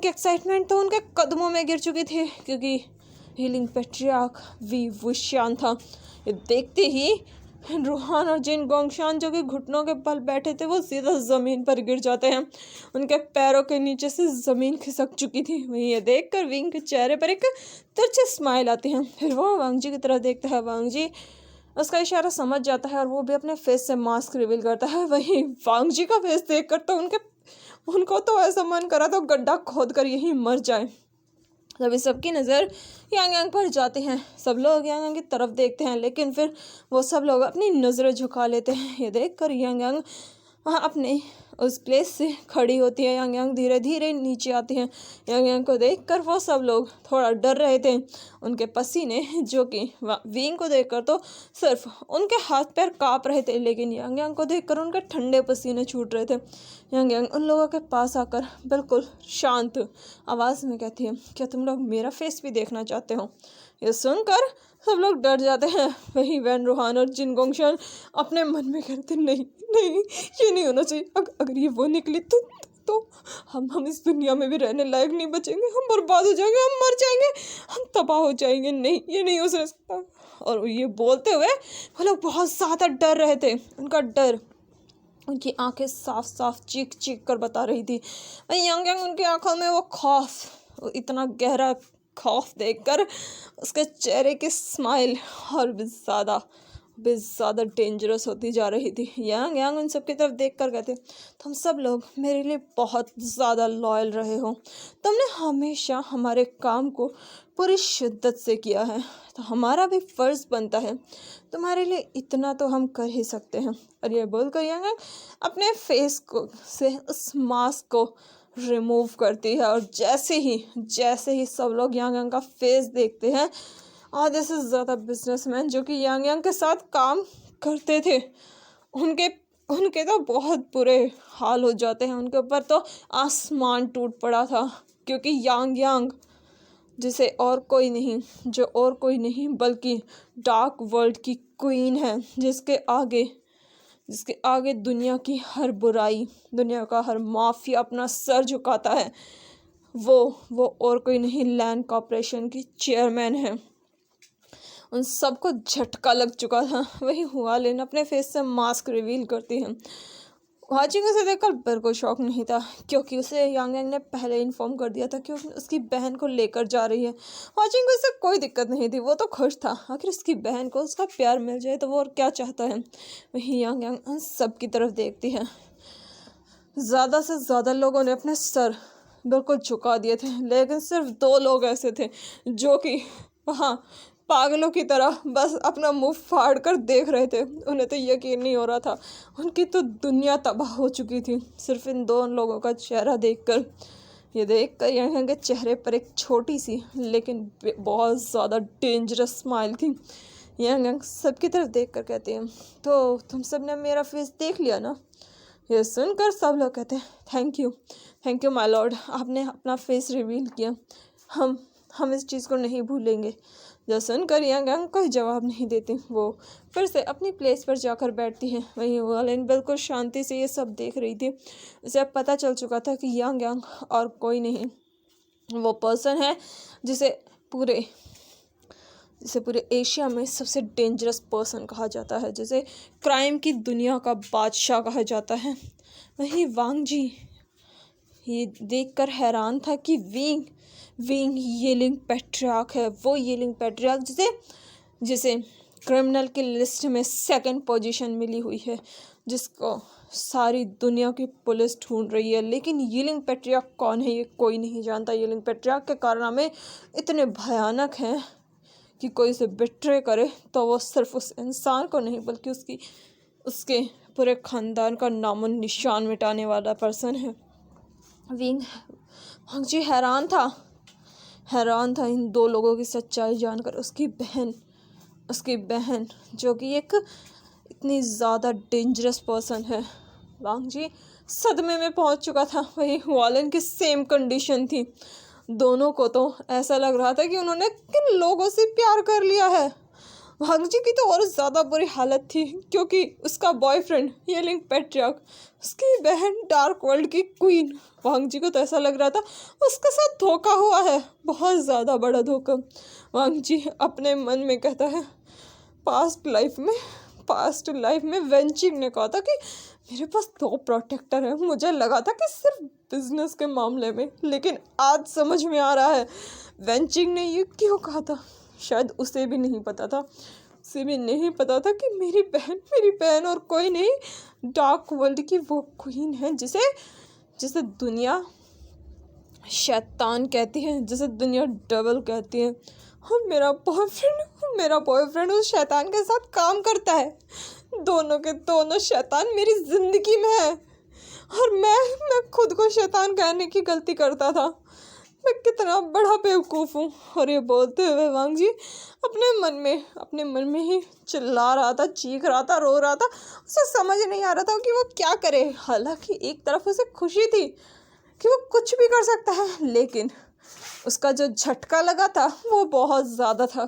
एक्साइटमेंट तो उनके कदमों में गिर चुकी थी क्योंकि हीलिंग पैट्रियार्क वुशियान था। ये देखते ही रूहान और जिन गोंगशान जो कि घुटनों के बल बैठे थे वो सीधा ज़मीन पर गिर जाते हैं। उनके पैरों के नीचे से ज़मीन खिसक चुकी थी। वहीं ये देखकर विंग के चेहरे पर एक तिरछी स्माइल आती है। फिर वो वांग जी की तरफ देखता है। वांग जी उसका इशारा समझ जाता है और वो भी अपने फेस से मास्क रिवील करता है। वहीं वांग जी का फेस देखकर तो उनको तो ऐसा मन करा तो गड्ढा खोद कर यहीं मर जाए। तभी सबकी नज़र यांग यांग पर जाती हैं। सब लोग यांग यांग की तरफ देखते हैं लेकिन फिर वो सब लोग अपनी नज़रें झुका लेते हैं। ये देखकर यांग यांग वहाँ अपने उस प्लेस से खड़ी होती है। यांग यांग धीरे धीरे नीचे आती हैं। यांग यांग को देखकर वो सब लोग थोड़ा डर रहे थे। उनके पसीने जो कि विंग को देखकर तो सिर्फ उनके हाथ पैर काँप रहे थे लेकिन यांग यांग को देखकर उनके ठंडे पसीने छूट रहे थे। यांग यांग उन लोगों के पास आकर बिल्कुल शांत आवाज़ में कहती है क्या तुम लोग मेरा फेस भी देखना चाहते हो? ये सुनकर सब लोग डर जाते हैं। वहीं वैन रूहान और जिन गोंगशान अपने मन में कहते नहीं ये नहीं होना चाहिए। अगर ये वो निकली तो हम इस दुनिया में भी रहने लायक नहीं बचेंगे, हम बर्बाद हो जाएंगे, हम मर जाएंगे, हम तबाह हो जाएंगे। नहीं ये नहीं हो सकता। और ये बोलते हुए वो लोग बहुत ज़्यादा डर रहे थे। उनका डर उनकी आंखें साफ साफ चीख कर बता रही थी। वहीं यांग यांग उनकी आंखों में वो खौफ, इतना गहरा खौफ देखकर उसके चेहरे की स्माइल और भी ज़्यादा भी ज़्यादा डेंजरस होती जा रही थी। यांग यांग उन सब की तरफ देख कर कहते, तुम सब लोग मेरे लिए बहुत ज़्यादा लॉयल रहे हो, तुमने हमेशा हमारे काम को पूरी शिद्दत से किया है, तो हमारा भी फ़र्ज़ बनता है तुम्हारे लिए इतना तो हम कर ही सकते हैं। और ये बोलकर यांग यांग अपने फेस को से उस मास्क को रिमूव करती है, और जैसे ही सब लोग यांग यांग का फेस देखते हैं, आधे से ज़्यादा बिजनेसमैन जो कि यांग यांग के साथ काम करते थे, उनके उनके तो बहुत बुरे हाल हो जाते हैं। उनके ऊपर तो आसमान टूट पड़ा था, क्योंकि यांग यांग जो और कोई नहीं बल्कि डार्क वर्ल्ड की क्वीन है, जिसके आगे दुनिया की हर बुराई, दुनिया का हर माफिया अपना सर झुकाता है। वो और कोई नहीं, लैंड कॉर्पोरेशन की चेयरमैन है। उन सबको झटका लग चुका था। वही हुआ लेन अपने फेस से मास्क रिवील करती है। वाचिंग उसे देखकर बिल्कुल शौक नहीं था, क्योंकि उसे यांग यांग ने पहले इन्फॉर्म कर दिया था कि उसकी बहन को लेकर जा रही है। वाचिंग को इससे कोई दिक्कत नहीं थी, वो तो खुश था, आखिर उसकी बहन को उसका प्यार मिल जाए तो वो और क्या चाहता है। वही यांग यांग उन सब की तरफ देखती है। ज़्यादा से ज़्यादा लोगों ने अपने सर बिल्कुल झुका दिए थे, लेकिन सिर्फ 2 लोग ऐसे थे जो कि वहाँ पागलों की तरह बस अपना मुंह फाड़ कर देख रहे थे। उन्हें तो यकीन नहीं हो रहा था, उनकी तो दुनिया तबाह हो चुकी थी सिर्फ इन 2 लोगों का चेहरा देखकर। ये देखकर यांग के चेहरे पर एक छोटी सी लेकिन बहुत ज़्यादा डेंजरस स्माइल थी। यांग सबकी तरफ देख कर कहते हैं, तो तुम सब ने मेरा फेस देख लिया ना। यह सुनकर सब लोग कहते हैं, थैंक यू माय लॉर्ड, आपने अपना फेस रिवील किया, हम इस चीज़ को नहीं भूलेंगे। जो सुनकर यांग यांग कोई जवाब नहीं देती, वो फिर से अपनी प्लेस पर जाकर बैठती है। वहीं वालेन बिल्कुल शांति से ये सब देख रही थी। उसे अब पता चल चुका था कि यांग यांग और कोई नहीं, वो पर्सन है जिसे पूरे एशिया में सबसे डेंजरस पर्सन कहा जाता है, जिसे क्राइम की दुनिया का बादशाह कहा जाता है। वहीं वांग जी ये देखकर हैरान था कि विंग येलिंग पैट्रियार्क है, वो येलिंग पैट्रियार्क जिसे क्रिमिनल की लिस्ट में 2nd पोजीशन मिली हुई है, जिसको सारी दुनिया की पुलिस ढूंढ रही है। लेकिन येलिंग पैट्रियार्क कौन है ये कोई नहीं जानता। येलिंग पैट्रियार्क के कारनामे इतने भयानक हैं कि कोई उसे बिट्रे करे तो वो सिर्फ उस इंसान को नहीं बल्कि उसके पूरे ख़ानदान का नामो निशान मिटाने वाला पर्सन है। वांग जी हैरान था इन 2 लोगों की सच्चाई जानकर। उसकी बहन जो कि एक इतनी ज़्यादा डेंजरस पर्सन है। वांग जी सदमे में पहुंच चुका था। वही वालेन की सेम कंडीशन थी। दोनों को तो ऐसा लग रहा था कि उन्होंने किन लोगों से प्यार कर लिया है। वांग जी की तो और ज़्यादा बुरी हालत थी, क्योंकि उसका बॉयफ्रेंड येलिंग पैट्रियार्क, उसकी बहन डार्क वर्ल्ड की क्वीन। वांग जी को तो ऐसा लग रहा था उसके साथ धोखा हुआ है, बहुत ज़्यादा बड़ा धोखा। वांग जी अपने मन में कहता है, पास्ट लाइफ में वेंचिंग ने कहा था कि मेरे पास 2 प्रोटेक्टर हैं। मुझे लगा था कि सिर्फ बिजनेस के मामले में, लेकिन आज समझ में आ रहा है वेंचिंग ने ये क्यों कहा था। शायद उसे भी नहीं पता था कि मेरी बहन और कोई नहीं, डार्क वर्ल्ड की वो क्वीन है जिसे दुनिया शैतान कहती है, जिसे दुनिया डबल कहती है। और मेरा बॉयफ्रेंड उस शैतान के साथ काम करता है। दोनों के दोनों शैतान मेरी ज़िंदगी में है, और मैं खुद को शैतान कहने की गलती करता था। मैं कितना बड़ा बेवकूफ़ हूँ। और ये बोलते हुए वांग जी अपने मन में ही चिल्ला रहा था, चीख रहा था, रो रहा था। उसे समझ नहीं आ रहा था कि वो क्या करे। हालांकि एक तरफ उसे खुशी थी कि वो कुछ भी कर सकता है, लेकिन उसका जो झटका लगा था वो बहुत ज़्यादा था।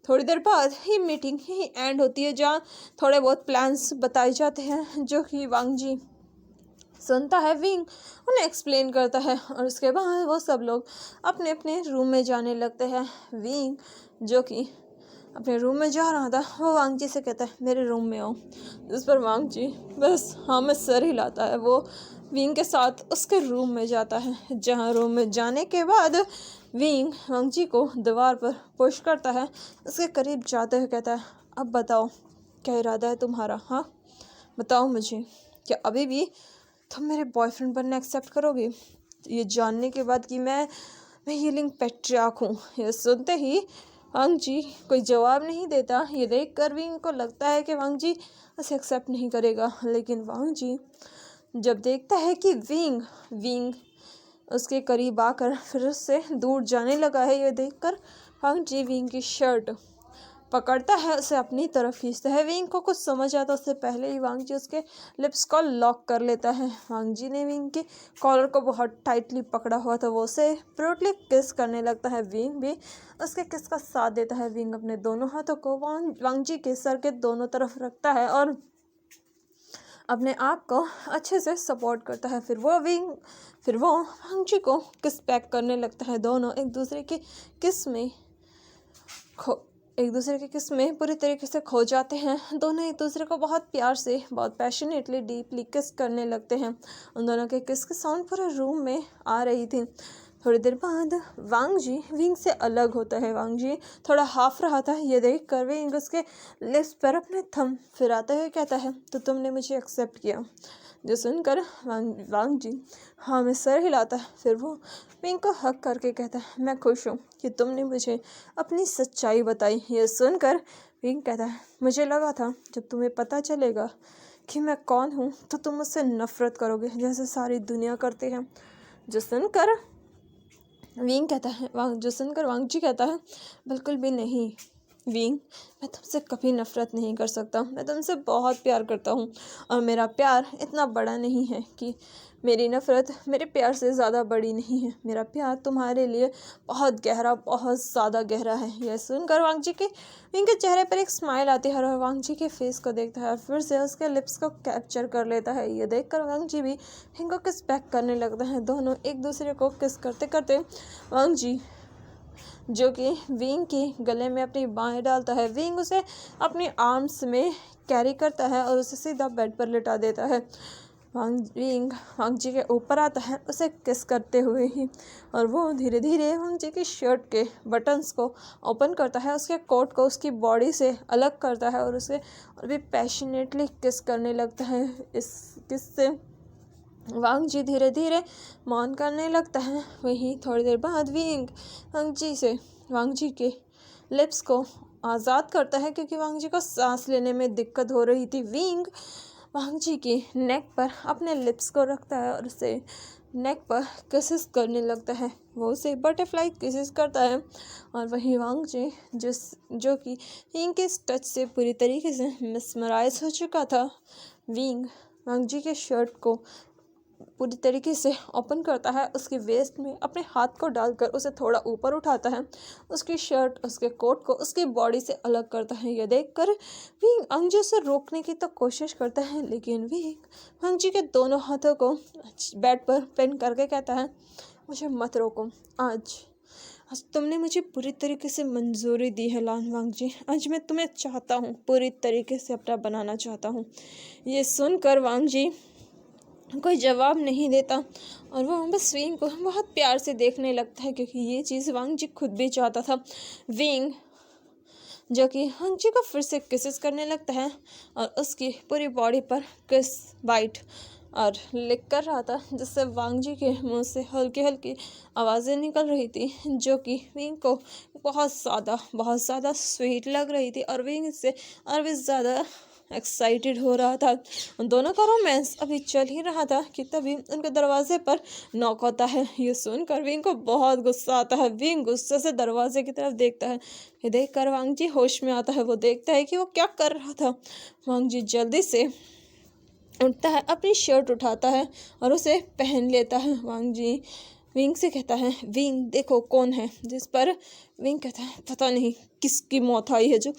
थोड़ी देर बाद ही मीटिंग ही एंड होती है, जहाँ थोड़े बहुत प्लान्स बताए जाते हैं, जो कि वांग जी सुनता है। विंग उन्हें एक्सप्लेन करता है, और उसके बाद वो सब लोग अपने अपने रूम में जाने लगते हैं। विंग जो कि अपने रूम में जा रहा था, वो वांग जी से कहता है, मेरे रूम में आओ। जिस पर वांग जी बस हाँ में सर हिलाता है। वो विंग के साथ उसके रूम में जाता है, जहाँ रूम में जाने के बाद विंग वांग जी को दीवार पर पुश करता है। उसके करीब जाते हुए कहता है, अब बताओ क्या इरादा है तुम्हारा? हाँ बताओ मुझे, क्या अभी भी तुम मेरे बॉयफ्रेंड बनना एक्सेप्ट करोगे, ये जानने के बाद कि मैं हीलिंग पैट्रियार्क हूँ? ये सुनते ही वांग जी कोई जवाब नहीं देता। ये देख कर विंग को लगता है कि वांग जी उसे एक्सेप्ट नहीं करेगा, लेकिन वांग जी जब देखता है कि विंग उसके करीब आकर फिर उससे दूर जाने लगा है, ये देखकर वांग जी विंग की शर्ट पकड़ता है, उसे अपनी तरफ खींचता है। विंग को कुछ समझ आता उससे पहले ही वांग जी उसके लिप्स को लॉक कर लेता है। वांग जी ने विंग के कॉलर को बहुत टाइटली पकड़ा हुआ था, वो उसे ब्रूटली किस करने लगता है। विंग भी उसके किस का साथ देता है। विंग अपने दोनों हाथों को वांग जी के सर के दोनों तरफ रखता है और अपने आप को अच्छे से सपोर्ट करता है। फिर वो वांग जी को किस पैक करने लगता है। दोनों एक दूसरे के किस में पूरी तरीके से खो जाते हैं। दोनों एक दूसरे को बहुत प्यार से, बहुत पैशनेटली, डीपली किस करने लगते हैं। उन दोनों के किस के साउंड पूरे रूम में आ रही थी। थोड़ी देर बाद वांग जी विंग से अलग होता है। वांग जी थोड़ा हाफ रहा था, ये देख कर विंग उसके लिप्स पर अपने थंब फिराते हुए कहता है, तो तुमने मुझे एक्सेप्ट किया? जो सुनकर वांग जी हाँ में सर हिलाता है। फिर वो विंग को हक करके कहता है, मैं खुश हूँ कि तुमने मुझे अपनी सच्चाई बताई। ये सुनकर विंग कहता है, मुझे लगा था जब तुम्हें पता चलेगा कि मैं कौन हूँ तो तुम मुझसे नफरत करोगे जैसे सारी दुनिया करती है। जो सुनकर वांग जी कहता है, बिल्कुल भी नहीं विंग, मैं तुमसे कभी नफरत नहीं कर सकता। मैं तुमसे बहुत प्यार करता हूँ और मेरा प्यार इतना बड़ा नहीं है कि मेरी नफरत मेरे प्यार से ज़्यादा बड़ी नहीं है। मेरा प्यार तुम्हारे लिए बहुत गहरा, बहुत ज़्यादा गहरा है। यह सुनकर वांग जी के विंग के चेहरे पर एक स्माइल आती है और वांग जी के फेस को देखता है, फिर से उसके लिप्स को कैप्चर कर लेता है। ये देखकर वांग जी भी विंग को किस बैक करने लगता है। दोनों एक दूसरे को किस करते करते वांग जी जो कि विंग के गले में अपनी बाहें डालता है। विंग उसे अपनी आर्म्स में कैरी करता है और उसे सीधा बेड पर लिटा देता है। वांग जी के ऊपर आता है उसे किस करते हुए ही, और वो धीरे धीरे वांग जी की शर्ट के बटन्स को ओपन करता है, उसके कोट को उसकी बॉडी से अलग करता है और उसे और भी पैशनेटली किस करने लगता है। इस किस से वांग जी धीरे धीरे मौन करने लगता है। वहीं थोड़ी देर बाद वांग जी के लिप्स को आज़ाद करता है क्योंकि वांग जी को सांस लेने में दिक्कत हो रही थी। विंग वांग जी की नेक पर अपने लिप्स को रखता है और उसे नेक पर किसेस करने लगता है। वो उसे बटरफ्लाई किसेस करता है और वहीं वांग जी जो कि विंग के टच से पूरी तरीके से मिसमराइज हो चुका था, वांग जी के शर्ट को पूरी तरीके से ओपन करता है, उसके वेस्ट में अपने हाथ को डालकर उसे थोड़ा ऊपर उठाता है, उसकी शर्ट, उसके कोट को उसकी बॉडी से अलग करता है। यह देखकर विंग वांग जी उसे रोकने की तो कोशिश करता है, लेकिन विंग वांग जी के दोनों हाथों को बेड पर पिन करके कहता है, मुझे मत रोको। आज तुमने मुझे पूरी तरीके से मंजूरी दी है वांग जी। आज मैं तुम्हें चाहता हूँ, पूरी तरीके से अपना बनाना चाहता हूँ। ये सुनकर वांग जी कोई जवाब नहीं देता और वो बस विंग को बहुत प्यार से देखने लगता है, क्योंकि ये चीज़ वांग जी खुद भी चाहता था। विंग जो कि वांग जी को फिर से किसेस करने लगता है और उसकी पूरी बॉडी पर किस बाइट और लिक कर रहा था, जिससे वांग जी के मुंह से हल्की हल्की आवाज़ें निकल रही थी, जो कि विंग को बहुत ज़्यादा स्वीट लग रही थी और विंग इससे और भी ज़्यादा एक्साइटेड हो रहा था। उन दोनों का रोमांस अभी चल ही रहा था कि तभी उनके दरवाजे पर नॉक होता है। ये सुनकर विंग को बहुत गुस्सा आता है। विंग गुस्से से दरवाजे की तरफ देखता है। ये देखकर वांग जी होश में आता है। वो देखता है कि वो क्या कर रहा था। वांग जी जल्दी से उठता है, अपनी शर्ट उठाता है और उसे पहन लेता है। वांग जी विंग से कहता है, विंग देखो कौन है। जिस पर विंग कहता है, पता नहीं किसकी मौत आई है जो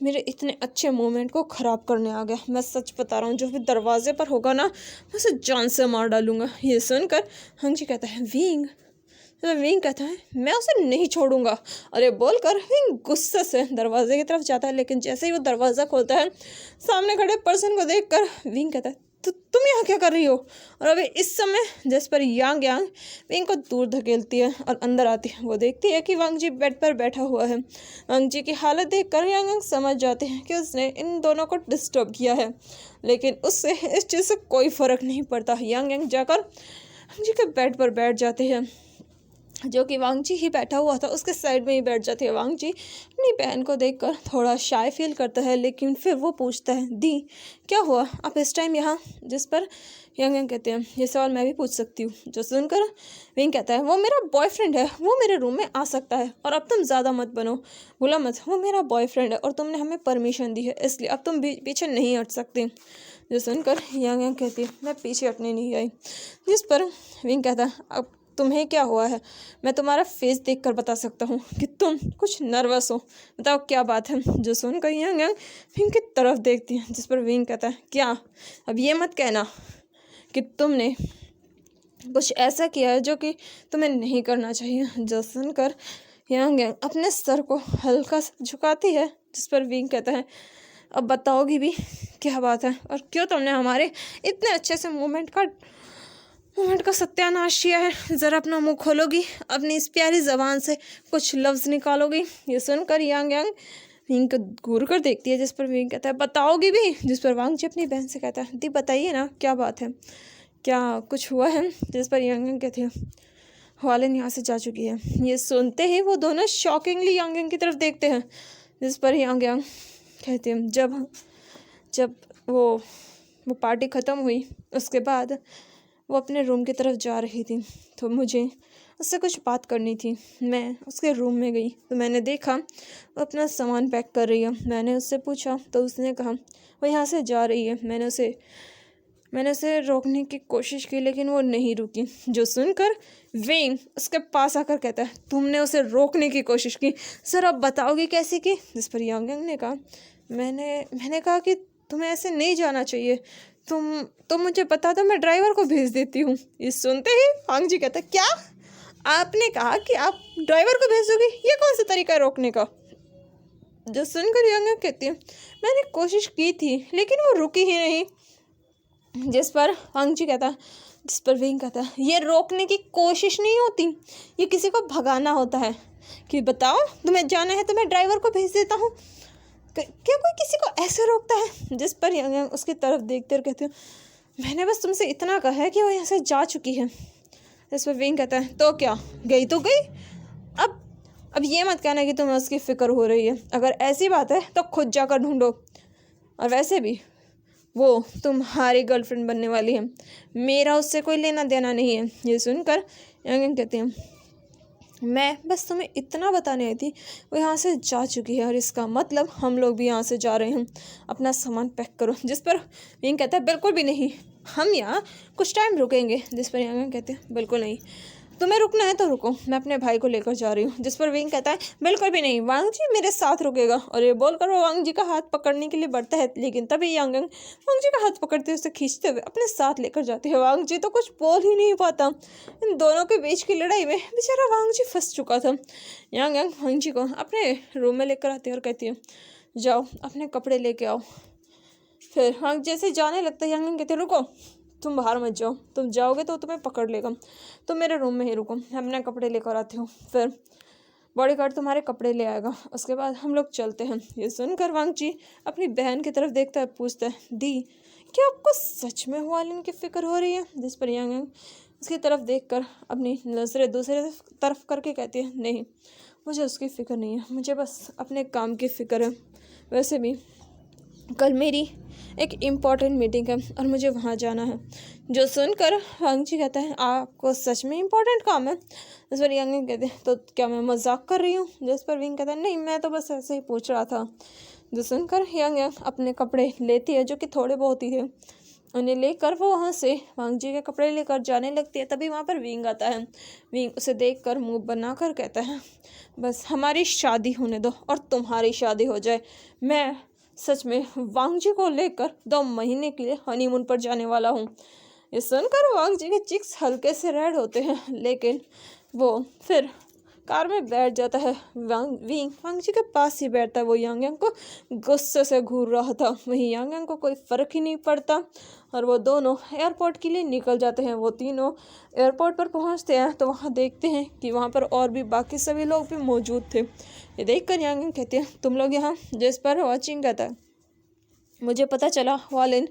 मेरे इतने अच्छे मोमेंट को ख़राब करने आ गया। मैं सच बता रहा हूँ, जो भी दरवाजे पर होगा ना, मैं उसे जान से मार डालूंगा। ये सुनकर वांग जी कहता है, विंग कहता है, मैं उसे नहीं छोड़ूंगा। और ये बोलकर विंग गुस्से से दरवाजे की तरफ जाता है, लेकिन जैसे ही वो दरवाज़ा खोलता है, सामने खड़े पर्सन को देखकर विंग कहता है, तो तुम यहाँ क्या कर रही हो? और अभी इस समय जिस पर यांग यांग विंग को दूर धकेलती है और अंदर आती है। वो देखती है कि वांग जी बेड पर बैठा हुआ है। वांग जी की हालत देखकर यांग यांग समझ जाते हैं कि उसने इन दोनों को डिस्टर्ब किया है, लेकिन उससे इस चीज़ से कोई फ़र्क नहीं पड़ता। यांग यांग जाकर वांग जी के बेड पर बैठ जाते हैं, जो कि वांग जी ही बैठा हुआ था उसके साइड में ही बैठ जाती है। वांग जी अपनी बहन को देखकर थोड़ा शाय फील करता है, लेकिन फिर वो पूछता है, दी क्या हुआ आप इस टाइम यहाँ? जिस पर यांग यांग कहते हैं, ये सवाल मैं भी पूछ सकती हूँ। जो सुनकर विंग कहता है, वो मेरा बॉयफ्रेंड है, वो मेरे रूम में आ सकता है, और अब तुम ज़्यादा मत बनो, बोला मत, वो मेरा बॉयफ्रेंड है और तुमने हमें परमिशन दी है, इसलिए अब तुम पीछे नहीं हट सकते। जो सुनकर यांग यांग कहती है, मैं पीछे हटने नहीं आई। जिस पर विंग कहता है, अब तुम्हें क्या हुआ है? मैं तुम्हारा फेस देखकर बता सकता हूँ कि तुम कुछ नर्वस हो, बताओ क्या बात है? जो सुनकर यांग यांग विंग की तरफ देखती है, जिस पर विंग कहता है, क्या अब ये मत कहना कि तुमने कुछ ऐसा किया है जो कि तुम्हें नहीं करना चाहिए। जो सुनकर यांग यांग अपने सर को हल्का सा झुकाती है, जिस पर विंग कहता है, अब बताओगी भी क्या बात है, और क्यों तुमने हमारे इतने अच्छे से मोमेंट का सत्यानाश किया है? ज़रा अपना मुंह खोलोगी, अपनी इस प्यारी ज़बान से कुछ लफ्ज़ निकालोगी? ये सुनकर यांग यांग विंग को घूर कर देखती है, जिस पर विंग कहता है, बताओगी भी? जिस पर वांग जी अपनी बहन से कहता है, दी बताइए ना क्या बात है, क्या कुछ हुआ है? जिस पर यांग यांग कहती है, वालिन यहाँ से जा चुकी है। ये सुनते ही वो दोनों शॉकिंगली यांग यांग की तरफ देखते हैं, जिस पर यांग यांग कहती है, जब वो पार्टी ख़त्म हुई उसके बाद वो अपने रूम की तरफ जा रही थी, तो मुझे उससे कुछ बात करनी थी। मैं उसके रूम में गई तो मैंने देखा वो अपना सामान पैक कर रही है। मैंने उससे पूछा तो उसने कहा वो यहाँ से जा रही है। मैंने उसे रोकने की कोशिश की, लेकिन वो नहीं रुकी। जो सुनकर विंग उसके पास आकर कहता है, तुमने उसे रोकने की कोशिश की, सर अब बताओगे कैसे की? जिस पर यांग यांग ने कहा, मैंने कहा कि तुम्हें ऐसे नहीं जाना चाहिए, तुम मुझे बता दो, मैं ड्राइवर को भेज देती हूँ। ये सुनते ही वांग जी कहता है, क्या आपने कहा कि आप ड्राइवर को भेज दोगे? ये कौन सा तरीका है रोकने का? जो सुनकर यांग यांग कहती है, मैंने कोशिश की थी लेकिन वो रुकी ही नहीं। जिस पर वांग जी कहता है, जिस पर विंग कहता है, ये रोकने की कोशिश नहीं होती, ये किसी को भगाना होता है। कि बताओ तुम्हें जाना है तो मैं ड्राइवर को भेज देता हूँ, क्या कोई किसी को ऐसे रोकता है? जिस पर यांग यांग उसकी तरफ देखते और कहते हैं, मैंने बस तुमसे इतना कहा है कि वो यहाँ से जा चुकी है। इस पर विंग कहता है, तो क्या, गई तो गई, अब ये मत कहना कि तुम्हें उसकी फ़िक्र हो रही है। अगर ऐसी बात है तो खुद जाकर ढूंढो, और वैसे भी वो तुम्हारी गर्लफ्रेंड बनने वाली है, मेरा उससे कोई लेना देना नहीं है। ये सुनकर यांग यांग कहते हैं, मैं बस तुम्हें इतना बताने आई थी, वो यहाँ से जा चुकी है और इसका मतलब हम लोग भी यहाँ से जा रहे हैं, अपना सामान पैक करो। जिस पर विंग कहता है, बिल्कुल भी नहीं, हम यहाँ कुछ टाइम रुकेंगे। जिस पर यांग यांग कहते हैं, बिल्कुल नहीं, तुम्हें रुकना है तो रुको, मैं अपने भाई को लेकर जा रही हूँ। जिस पर विंग कहता है, बिल्कुल भी नहीं, वांग जी मेरे साथ रुकेगा। और ये बोलकर वो वांग जी का हाथ पकड़ने के लिए बढ़ता है, लेकिन तभी यांग यांग वांग जी का हाथ पकड़ते उसे खींचते हुए अपने साथ लेकर जाती है। वांग जी तो कुछ बोल ही नहीं पाता। इन दोनों के बीच की लड़ाई में बेचारा वांग जी फंस चुका था। यांग यांग वांग जी को अपने रूम में लेकर आती है और कहती है, जाओ अपने कपड़े लेके आओ। फिर वांग जैसे जाने लगता है, यांग यांग कहते, रुको, तुम बाहर मत जाओ, तुम जाओगे तो तुम्हें पकड़ लेगा, तुम मेरे रूम में ही रुको, मैं अपने कपड़े लेकर आती हूँ, फिर बॉडीगार्ड तुम्हारे कपड़े ले आएगा, उसके बाद हम लोग चलते हैं। ये सुनकर वांग जी अपनी बहन की तरफ देखता है, पूछता है, दी क्या आपको सच में हुआलिन की फ़िक्र हो रही है? जिस पर यांग यांग उसकी तरफ देखकर अपनी नज़रें दूसरे तरफ करके कहती है, नहीं, मुझे उसकी फ़िक्र नहीं है, मुझे बस अपने काम की फ़िक्र है। वैसे भी कल मेरी एक इम्पॉर्टेंट मीटिंग है और मुझे वहाँ जाना है। जो सुनकर वांग जी कहता है, आपको सच में इम्पॉर्टेंट काम है? जिस पर यांग यांग कहते हैं, तो क्या मैं मजाक कर रही हूँ? जिस पर विंग कहता है, नहीं, मैं तो बस ऐसे ही पूछ रहा था। जो सुनकर यांग यांग अपने कपड़े लेती है, जो कि थोड़े बहुत ही थे, उन्हें लेकर वो वहाँ से वांग जी के कपड़े लेकर जाने लगती है। तभी वहाँ पर विंग आता है। विंग उसे देखकर मुंह बनाकर कहता है, बस हमारी शादी होने दो और तुम्हारी शादी हो जाए। मैं सच में वांग जी को लेकर 2 महीने के लिए हनीमून पर जाने वाला हूँ। ये सुनकर वांग जी के चिक्स हल्के से रेड होते हैं, लेकिन वो फिर कार में बैठ जाता है। वांगजी के पास ही बैठता है। वो यांग यांग को गुस्से से घूर रहा था। वहीं यांग यांग को कोई फ़र्क ही नहीं पड़ता और वो दोनों एयरपोर्ट के लिए निकल जाते हैं। वो तीनों एयरपोर्ट पर पहुंचते हैं तो वहाँ देखते हैं कि वहाँ पर और भी बाकी सभी लोग भी मौजूद थे। ये देखकर यांग यांग कहते हैं, तुम लोग यहाँ? जिस पर वाचिंग कहता है, मुझे पता चला हुआलिन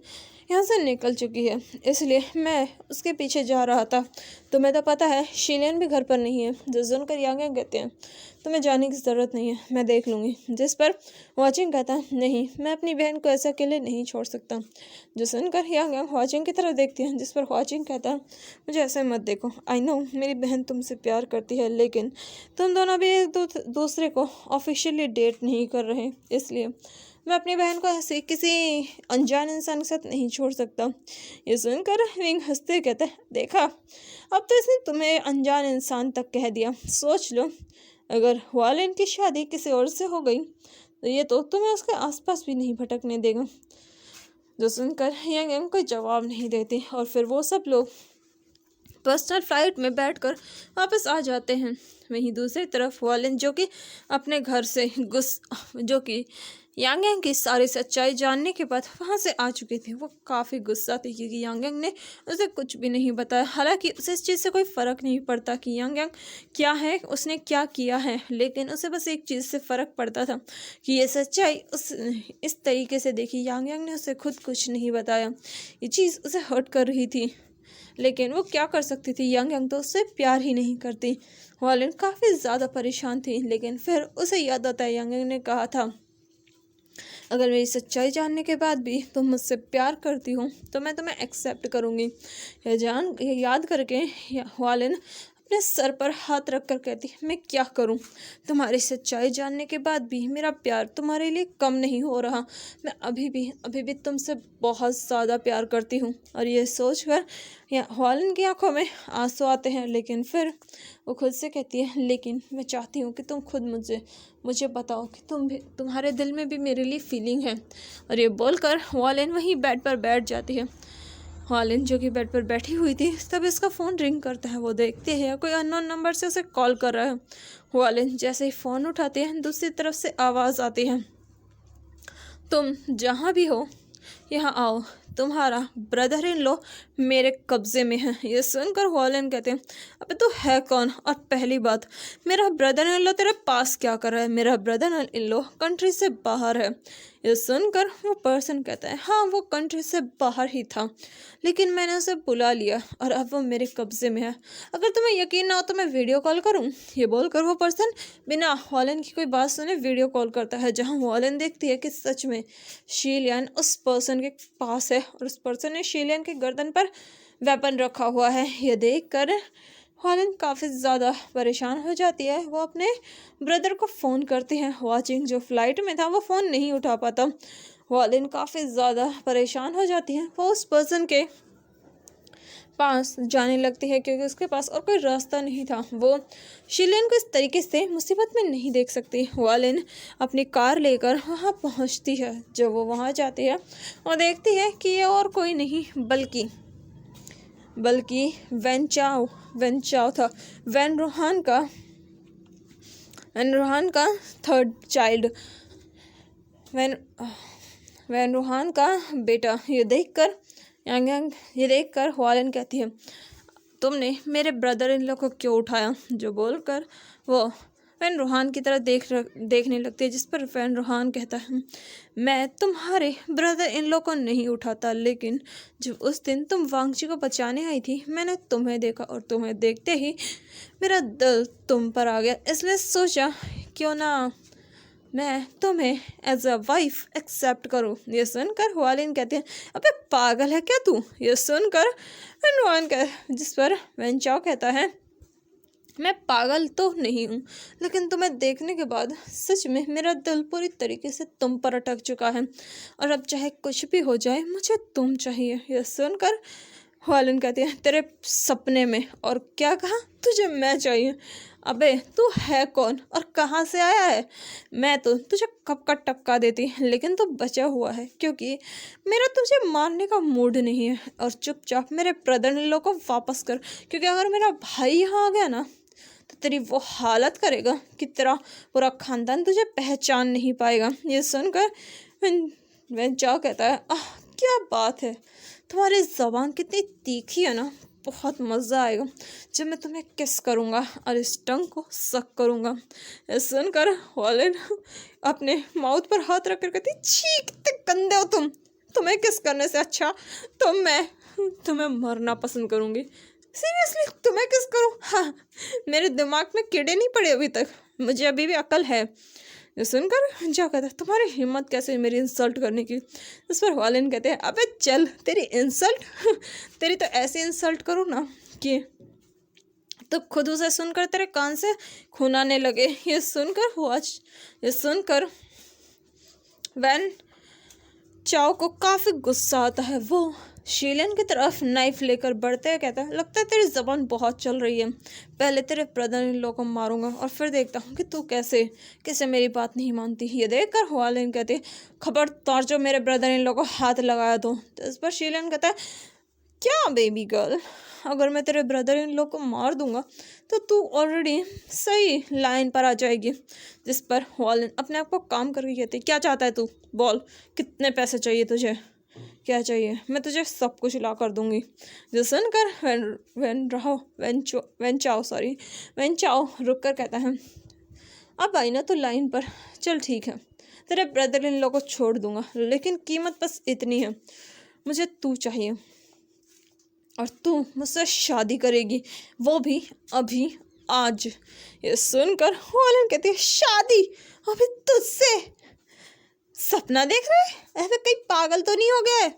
यहाँ से निकल चुकी है, इसलिए मैं उसके पीछे जा रहा था। तुम्हें तो पता है शिलियन भी घर पर नहीं है। जो सुनकर यांग यांग कहते हैं, तुम्हें जाने की ज़रूरत नहीं है, मैं देख लूँगी। जिस पर वाचिंग कहता है, नहीं, मैं अपनी बहन को ऐसा अकेले नहीं छोड़ सकता। जो सुनकर यांग यांग वाचिंग की तरफ देखती है। जिस पर वाचिंग कहता है, मुझे ऐसे मत देखो। आई नो मेरी बहन तुमसे प्यार करती है, लेकिन तुम दोनों भी एक दूसरे को ऑफिशियली डेट नहीं कर रहे, इसलिए मैं अपनी बहन को ऐसे किसी अनजान इंसान के साथ नहीं छोड़ सकता। ये सुनकर विंग हंसते कहता है, देखा, अब तो इसने तुम्हें अनजान इंसान तक कह दिया। सोच लो, अगर हुआलिन की शादी किसी और से हो गई तो ये तो तुम्हें उसके आसपास भी नहीं भटकने देगा। जो सुनकर यांग यांग कोई जवाब नहीं देती और फिर वो सब लोग पर्सनल फ्लाइट में बैठकर वापस आ जाते हैं। वहीं दूसरी तरफ हुआलिन जो कि अपने घर से जो कि यांग यांग की सारी सच्चाई जानने के बाद वहाँ से आ चुकी थी। वो काफ़ी गुस्सा थी क्योंकि यांग यांग ने उसे कुछ भी नहीं बताया। हालांकि उसे इस चीज़ से कोई फ़र्क नहीं पड़ता कि यांग यांग क्या है, उसने क्या किया है, लेकिन उसे बस एक चीज़ से फ़र्क पड़ता था कि ये सच्चाई इस तरीके से देखी। यांग यांग ने उसे खुद कुछ नहीं बताया। ये चीज़ उसे हर्ट कर रही थी, लेकिन वो क्या कर सकती थी। यांग यांग तो उससे प्यार ही नहीं करती। हुआलिन काफ़ी ज़्यादा परेशान थी, लेकिन फिर उसे याद आता है यांग यांग ने कहा था, अगर मेरी सच्चाई जानने के बाद भी तुम मुझसे प्यार करती हो तो मैं तुम्हें एक्सेप्ट करूँगी। ये याद करके हुआलिन अपने सर पर हाथ रख कर कहती, मैं क्या करूं? तुम्हारी सच्चाई जानने के बाद भी मेरा प्यार तुम्हारे लिए कम नहीं हो रहा। मैं अभी भी तुमसे बहुत ज़्यादा प्यार करती हूं। और ये सोचकर हुआलिन की आंखों में आंसू आते हैं, लेकिन फिर वो खुद से कहती है, लेकिन मैं चाहती हूँ कि तुम खुद मुझे बताओ कि तुम्हारे दिल में भी मेरे लिए फीलिंग है। और ये बोलकर हुआलिन वहीं बेड पर बैठ जाती है। हुआलिन जो कि बेड पर बैठी हुई थी, तब इसका फ़ोन रिंग करता है। वो देखते हैं कोई अननोन नंबर से उसे कॉल कर रहा है। हुआलिन जैसे ही फ़ोन उठाते हैं, दूसरी तरफ से आवाज़ आती है, तुम जहाँ भी हो यहाँ आओ, तुम्हारा ब्रदर इन लॉ मेरे कब्ज़े में है। ये सुनकर हुआलिन कहते हैं, अबे तू है कौन? और पहली बात, मेरा ब्रदर इन लॉ तेरे पास क्या कर रहा है? मेरा ब्रदर इन लॉ कंट्री से बाहर है। ये सुनकर वो पर्सन कहता है, हाँ वो कंट्री से बाहर ही था, लेकिन मैंने उसे बुला लिया और अब वो मेरे कब्ज़े में है। अगर तुम्हें यकीन ना हो तो मैं वीडियो कॉल करूं? ये बोलकर वो पर्सन बिना हुआलिन की कोई बात सुने वीडियो कॉल करता है, जहां हुआलिन देखती है कि सच में शिलियन उस पर्सन के पास है और उस पर्सन ने शिलियन के गर्दन पर वेपन रखा हुआ है। ये देख कर हुआलिन काफ़ी ज़्यादा परेशान हो जाती है। वो अपने ब्रदर को फ़ोन करती है। वाचिंग जो फ़्लाइट में था वो फ़ोन नहीं उठा पाता। हुआलिन काफ़ी ज़्यादा परेशान हो जाती है। वो उस पर्सन के पास जाने लगती है क्योंकि उसके पास और कोई रास्ता नहीं था। वो शिलियन को इस तरीके से मुसीबत में नहीं देख सकती। हुआलिन अपनी कार लेकर वहाँ पहुँचती है। जब वो वहाँ जाती है और देखती है कि ये और कोई नहीं बल्कि वैन चाओ था, वैन रोहान का थर्ड चाइल्ड, वैन रोहान का बेटा। ये देखकर हुआलिन कहती है, तुमने मेरे ब्रदर इन लॉ को क्यों उठाया? जो बोलकर वो वैन रोहान की तरफ देखने लगती है, जिस पर वैन रोहान कहता है, मैं तुम्हारे ब्रदर इन लॉ को नहीं उठाता, लेकिन जब उस दिन तुम वांगजी को बचाने आई थी मैंने तुम्हें देखा और तुम्हें देखते ही मेरा दिल तुम पर आ गया, इसलिए सोचा क्यों ना मैं तुम्हें एज अ वाइफ एक्सेप्ट करूँ। ये सुनकर हुआलिन कहते हैं, अबे पागल है क्या तू? ये सुनकर वैन रोहान जिस पर वैन चाओ कहता है, मैं पागल तो नहीं हूँ, लेकिन तुम्हें देखने के बाद सच में मेरा दिल पूरी तरीके से तुम पर अटक चुका है और अब चाहे कुछ भी हो जाए मुझे तुम चाहिए। यह सुनकर हुआलिन कहती है, तेरे सपने में? और क्या कहा? तुझे मैं चाहिए? अबे तू है कौन और कहाँ से आया है? मैं तो तुझे कब का टपका देती, लेकिन तू बचा हुआ है क्योंकि मेरा तुझे मारने का मूड नहीं है। और चुपचाप मेरे ब्रदर इन लॉ को वापस कर, क्योंकि अगर मेरा भाई यहाँ आ गया ना तो तेरी वो हालत करेगा कि तेरा पूरा खानदान तुझे पहचान नहीं पाएगा। ये सुनकर वेन चाओ कहता है, आह क्या बात है, तुम्हारी ज़बान कितनी तीखी है ना, बहुत मज़ा आएगा जब मैं तुम्हें किस करूँगा और इस टंग को सक करूँगा। ये सुनकर वालिन अपने माउथ पर हाथ रख कर कहती, छी कितने गंदे हो तुम, तुम्हें किस करने से अच्छा तो मैं तुम्हें मरना पसंद करूँगी। सीरियसली तुम्हें किस करूँ? हाँ, मेरे दिमाग में कीड़े नहीं पड़े अभी तक, मुझे अभी भी अकल है। ये सुनकर जा कहता है, तुम्हारी हिम्मत कैसे मेरी इंसल्ट करने की। इस पर वालिन कहते हैं, अबे चल तेरी इंसल्ट तेरी तो ऐसी इंसल्ट करूँ ना कि तो खुद उसे सुनकर तेरे कान से खून आने लगे। ये सुनकर वैन चाओ को काफ़ी गुस्सा आता है। वो शीलन की तरफ नाइफ लेकर बढ़ते हैं, कहता है, लगता है तेरी ज़बान बहुत चल रही है, पहले तेरे ब्रदर इन लोगों को मारूंगा और फिर देखता हूँ कि तू कैसे मेरी बात नहीं मानती। ये देख कर वालिन कहते, खबरदार जो मेरे ब्रदर इन लोगों को हाथ लगाया तो इस पर शीलन कहता है, क्या बेबी गर्ल, अगर मैं तेरे ब्रदर इन लोग को मार दूंगा तो तू ऑलरेडी सही लाइन पर आ जाएगी। जिस पर वालिन अपने आप को काम करके कहती, क्या चाहता है तू, बोल कितने पैसे चाहिए तुझे, क्या चाहिए, मैं तुझे सब कुछ ला कर दूंगी। जो सुनकर वेन चाओ रुक कर कहता है, अब आई ना तो लाइन पर, चल ठीक है, तेरे ब्रदर इन लोग को छोड़ दूंगा, लेकिन कीमत बस इतनी है, मुझे तू चाहिए और तू मुझसे शादी करेगी, वो भी अभी आज। ये सुनकर वालिन कहती है, शादी अभी तुझसे, सपना देख रहे, ऐसे कहीं पागल तो नहीं हो गए।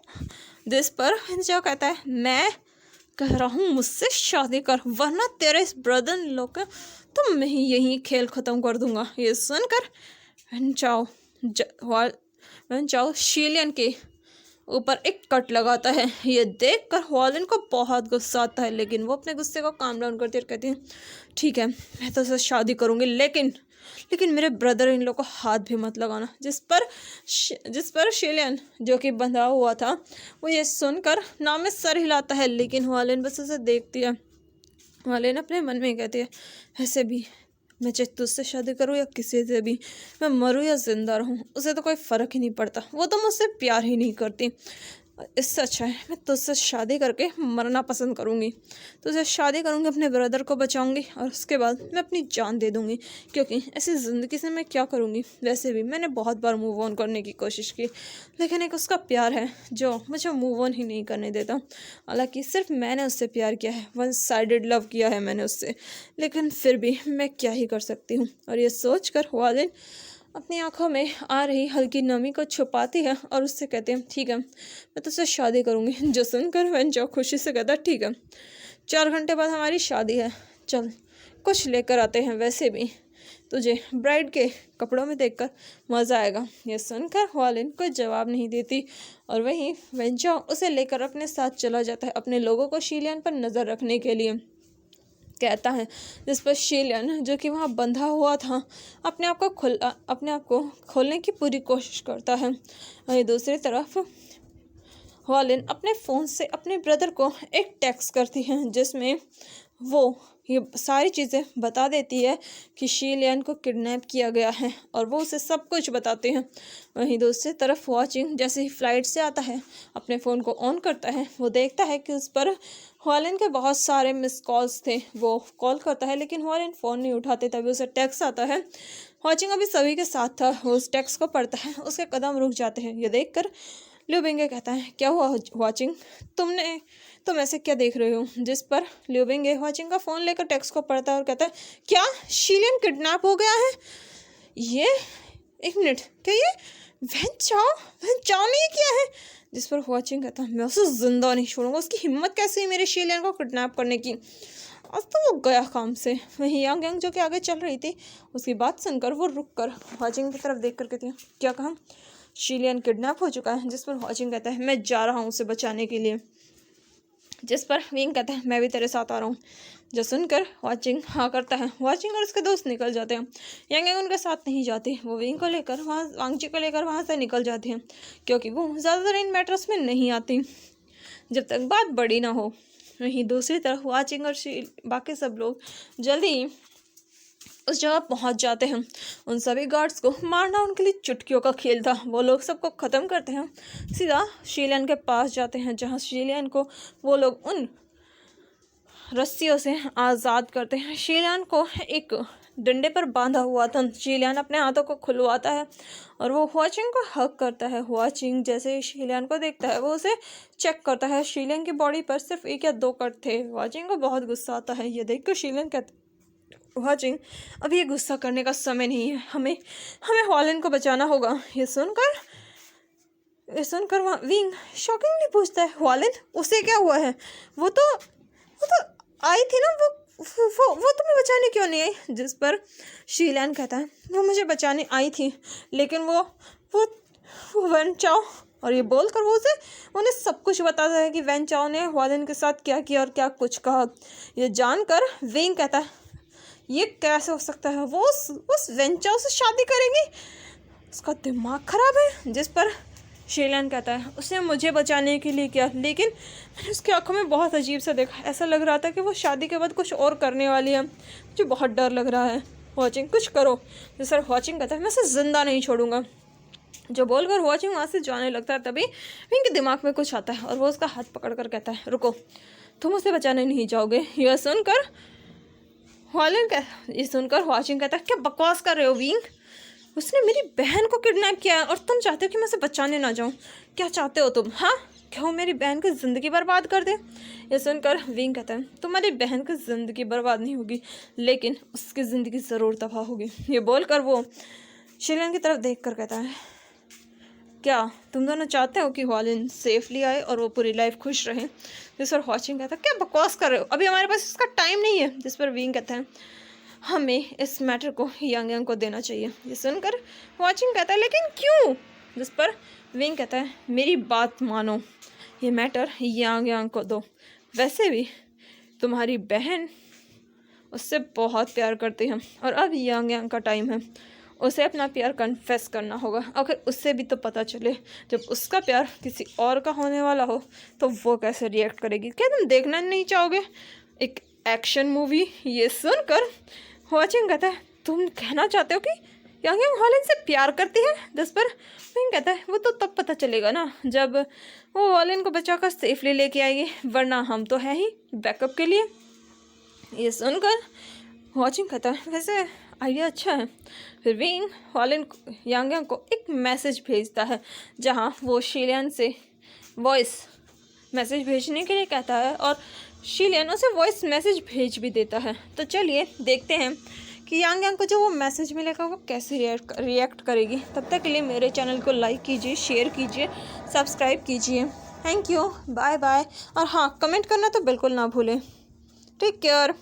जिस पर जो कहता है, मैं कह रहा हूँ मुझसे शादी कर, वरना तेरे इस ब्रदर इन लोग का तो मैं ही यही खेल ख़त्म कर दूंगा। ये सुनकर वेन चाओ शीलियन के ऊपर एक कट लगाता है। ये देखकर वालिन को बहुत गुस्सा आता है, लेकिन वो अपने गुस्से को काम डाउन करती है और कहती है, ठीक है मैं तो उससे शादी करूँगी, लेकिन मेरे ब्रदर इन लोग को हाथ भी मत लगाना। जिस पर शीलियन जो कि बंधा हुआ था वो ये सुनकर नाम में सर हिलाता है, लेकिन वालिन बस उसे देखती है। वालिन अपने मन में कहती है, ऐसे भी मैं चाहे तुझसे शादी करूँ या किसी से भी, मैं मरूँ या जिंदा रहूँ, उसे तो कोई फ़र्क ही नहीं पड़ता, वो तो मुझसे प्यार ही नहीं करती। इससे अच्छा है मैं तुझसे शादी करके मरना पसंद करूँगी, तुझसे शादी करूँगी, अपने ब्रदर को बचाऊँगी और उसके बाद मैं अपनी जान दे दूँगी, क्योंकि ऐसी ज़िंदगी से मैं क्या करूँगी। वैसे भी मैंने बहुत बार मूव ऑन करने की कोशिश की, लेकिन एक उसका प्यार है जो मुझे मूव ऑन ही नहीं करने देता। हालांकि सिर्फ मैंने उससे प्यार किया है, वन साइडेड लव किया है मैंने उससे, लेकिन फिर भी मैं क्या ही कर सकती हूँ। और ये सोच कर वालिन अपनी आंखों में आ रही हल्की नमी को छुपाती है और उससे कहते हैं, ठीक है मैं तुझसे शादी करूँगी। जो सुनकर वेन चाओ खुशी से कहता, ठीक है 4 घंटे बाद हमारी शादी है, चल कुछ लेकर आते हैं, वैसे भी तुझे ब्राइड के कपड़ों में देखकर मज़ा आएगा। ये सुनकर वालिन कोई जवाब नहीं देती और वहीं वेन चाओ उसे लेकर अपने साथ चला जाता है, अपने लोगों को शीलियन पर नज़र रखने के लिए कहता है। जिस पर शीलियन जो कि वहाँ बंधा हुआ था अपने आप को खोलने की पूरी कोशिश करता है। वहीं दूसरी तरफ वालिन अपने फ़ोन से अपने ब्रदर को एक टेक्स्ट करती है, जिसमें वो ये सारी चीज़ें बता देती है कि शीलियन को किडनैप किया गया है और वो उसे सब कुछ बताते हैं। वहीं दूसरी तरफ वाचिंग जैसे ही फ्लाइट से आता है अपने फ़ोन को ऑन करता है, वो देखता है कि उस पर वालिन के बहुत सारे मिस कॉल्स थे। वो कॉल करता है लेकिन वालिन फ़ोन नहीं उठाते, तभी उसे टेक्स्ट आता है। वाचिंग अभी सभी के साथ था, वो उस टेक्स्ट को पढ़ता है, उसके कदम रुक जाते हैं। ये देखकर लिu बिंगे कहता है, क्या हुआ वाचिंग, तुम ऐसे क्या देख रहे हो। जिस पर लिu बिंगे वाचिंग का फ़ोन लेकर टेक्स्ट को पढ़ता है और कहता है, क्या शीलियन किडनैप हो गया है। ये 1 मिनट, क्या ये वेन चाओ ने किया है। जिस पर वाचिंग कहता है, मैं उसे जिंदा नहीं छोड़ूंगा, उसकी हिम्मत कैसे है मेरे शीलियन को किडनैप करने की, आज तो वो गया काम से। वहीं यांग जो कि आगे चल रही थी उसकी बात सुनकर वो रुक कर वाचिंग की तरफ देख कर कहती है, क्या कहा, शीलियन किडनैप हो चुका है। जिस पर वाचिंग कहता है, मैं जा रहा हूँ उसे बचाने के लिए। जिस पर विंग कहता है, मैं भी तेरे साथ आ रहा हूँ। जो सुनकर वाचिंग हाँ करता है। वाचिंग और उसके दोस्त निकल जाते हैं। यांग उनके साथ नहीं जाती, वो विंग को लेकर वांगची को लेकर वहाँ से निकल जाती हैं, क्योंकि वो ज़्यादातर इन मैटर्स में नहीं आती जब तक बात बड़ी ना हो। वहीं दूसरी तरफ वाचिंग और बाकी सब लोग जल्दी उस जगह पहुंच जाते हैं। उन सभी गार्ड्स को मारना उनके लिए चुटकियों का खेल था। वो लोग सबको ख़त्म करते हैं, सीधा शीलियन के पास जाते हैं जहां शीलियन को वो लोग उन रस्सियों से आज़ाद करते हैं। शीलियन को एक डंडे पर बांधा हुआ था। शीलियन अपने हाथों को खुलवाता है और वो हुआचिंग को हक करता है। हुआचिंग जैसे ही शीलियन को देखता है वो उसे चेक करता है। शीलियन की बॉडी पर सिर्फ 1 या 2 कट थे। हुआचिंग को बहुत गुस्सा आता है। ये देख कर शीलियन कहता, हुआचिंग अभी ये गुस्सा करने का समय नहीं है, हमें हुआलिन को बचाना होगा। ये सुनकर विंग शॉकिंगली पूछता है, हुआलिन उसे क्या हुआ है? वो तो आई थी ना, वो तुम्हें बचाने क्यों नहीं आई? जिस पर शीलियन कहता है, वो मुझे बचाने आई थी, लेकिन वो वेन चाओ, और ये बोलकर वो उन्हें सब कुछ बताता है कि वेन चाओ ने हुआलिन के साथ क्या किया और क्या कुछ कहा। ये जानकर विंग कहता है, ये कैसे हो सकता है? वो उस वेन चाओ से शादी करेंगी? उसका दिमाग खराब है। जिस पर शीलियन कहता है, उसने मुझे बचाने के लिए किया, लेकिन मैंने उसकी आंखों में बहुत अजीब सा देखा। ऐसा लग रहा था कि वो शादी के बाद कुछ और करने वाली है। मुझे बहुत डर लग रहा है। हुआचिंग कुछ करो। जिस पर हुआचिंग कहता है, मैं उसे जिंदा नहीं छोड़ूंगा। जो बोलकर हुआचिंग वहाँ से जाने लगता है, तभी विंग के दिमाग में कुछ आता है और वो उसका हाथ पकड़ कर कहता है, रुको, तुम उसे बचाने नहीं जाओगे। यह सुनकर हुआचिंग कहता है, क्या बकवास कर रहे हो विंग? उसने मेरी बहन को किडनैप किया है और तुम चाहते हो कि मैं उसे बचाने ना जाऊं? क्या चाहते हो तुम? हाँ, क्या वो मेरी बहन की ज़िंदगी बर्बाद कर दे? ये सुनकर विंग कहता है, तुम्हारी बहन की ज़िंदगी बर्बाद नहीं होगी, लेकिन उसकी ज़िंदगी ज़रूर तबाह होगी। ये बोलकर वो शीलियन की तरफ देख कर कहता है, क्या तुम दोनों चाहते हो कि हुआलिन सेफली आए और वो पूरी लाइफ खुश रहे? जिस पर हुआचिंग कहता है, क्या बकवास कर रहे हो, अभी हमारे पास इसका टाइम नहीं है। जिस पर विंग कहता है, हमें इस मैटर को यांग को देना चाहिए। ये सुनकर हुआचिंग कहता है, लेकिन क्यों? जिस पर विंग कहता है, मेरी बात मानो, ये मैटर यांग को दो। वैसे भी तुम्हारी बहन उससे बहुत प्यार करती है और अब यांग का टाइम है, उसे अपना प्यार कन्फेस करना होगा। अगर उससे भी तो पता चले, जब उसका प्यार किसी और का होने वाला हो तो वो कैसे रिएक्ट करेगी। क्या तुम देखना नहीं चाहोगे एक एक्शन मूवी? ये सुनकर हुआचिंग कहता है, तुम कहना चाहते हो कि यांग हुआलिन से प्यार करती है? जिस पर विंग कहता है, वो तो तब पता चलेगा ना जब वो हुआलिन को बचाकर सेफली लेके आएगी, वरना हम तो है ही बैकअप के लिए। ये सुनकर हुआचिंग कहता है, वैसे आइडिया अच्छा है। फिर विंग हुआलिन यांग को एक मैसेज भेजता है जहाँ वो शीलियन से वॉइस मैसेज भेजने के लिए कहता है और शीलियन उसे वॉइस मैसेज भेज भी देता है। तो चलिए देखते हैं कि यांग को जो वो मैसेज मिलेगा वो कैसे रिएक्ट करेगी। तब तक के लिए मेरे चैनल को लाइक कीजिए, शेयर कीजिए, सब्सक्राइब कीजिए। Thank you, bye bye. और हाँ, कमेंट करना तो बिल्कुल ना भूलें। Take care.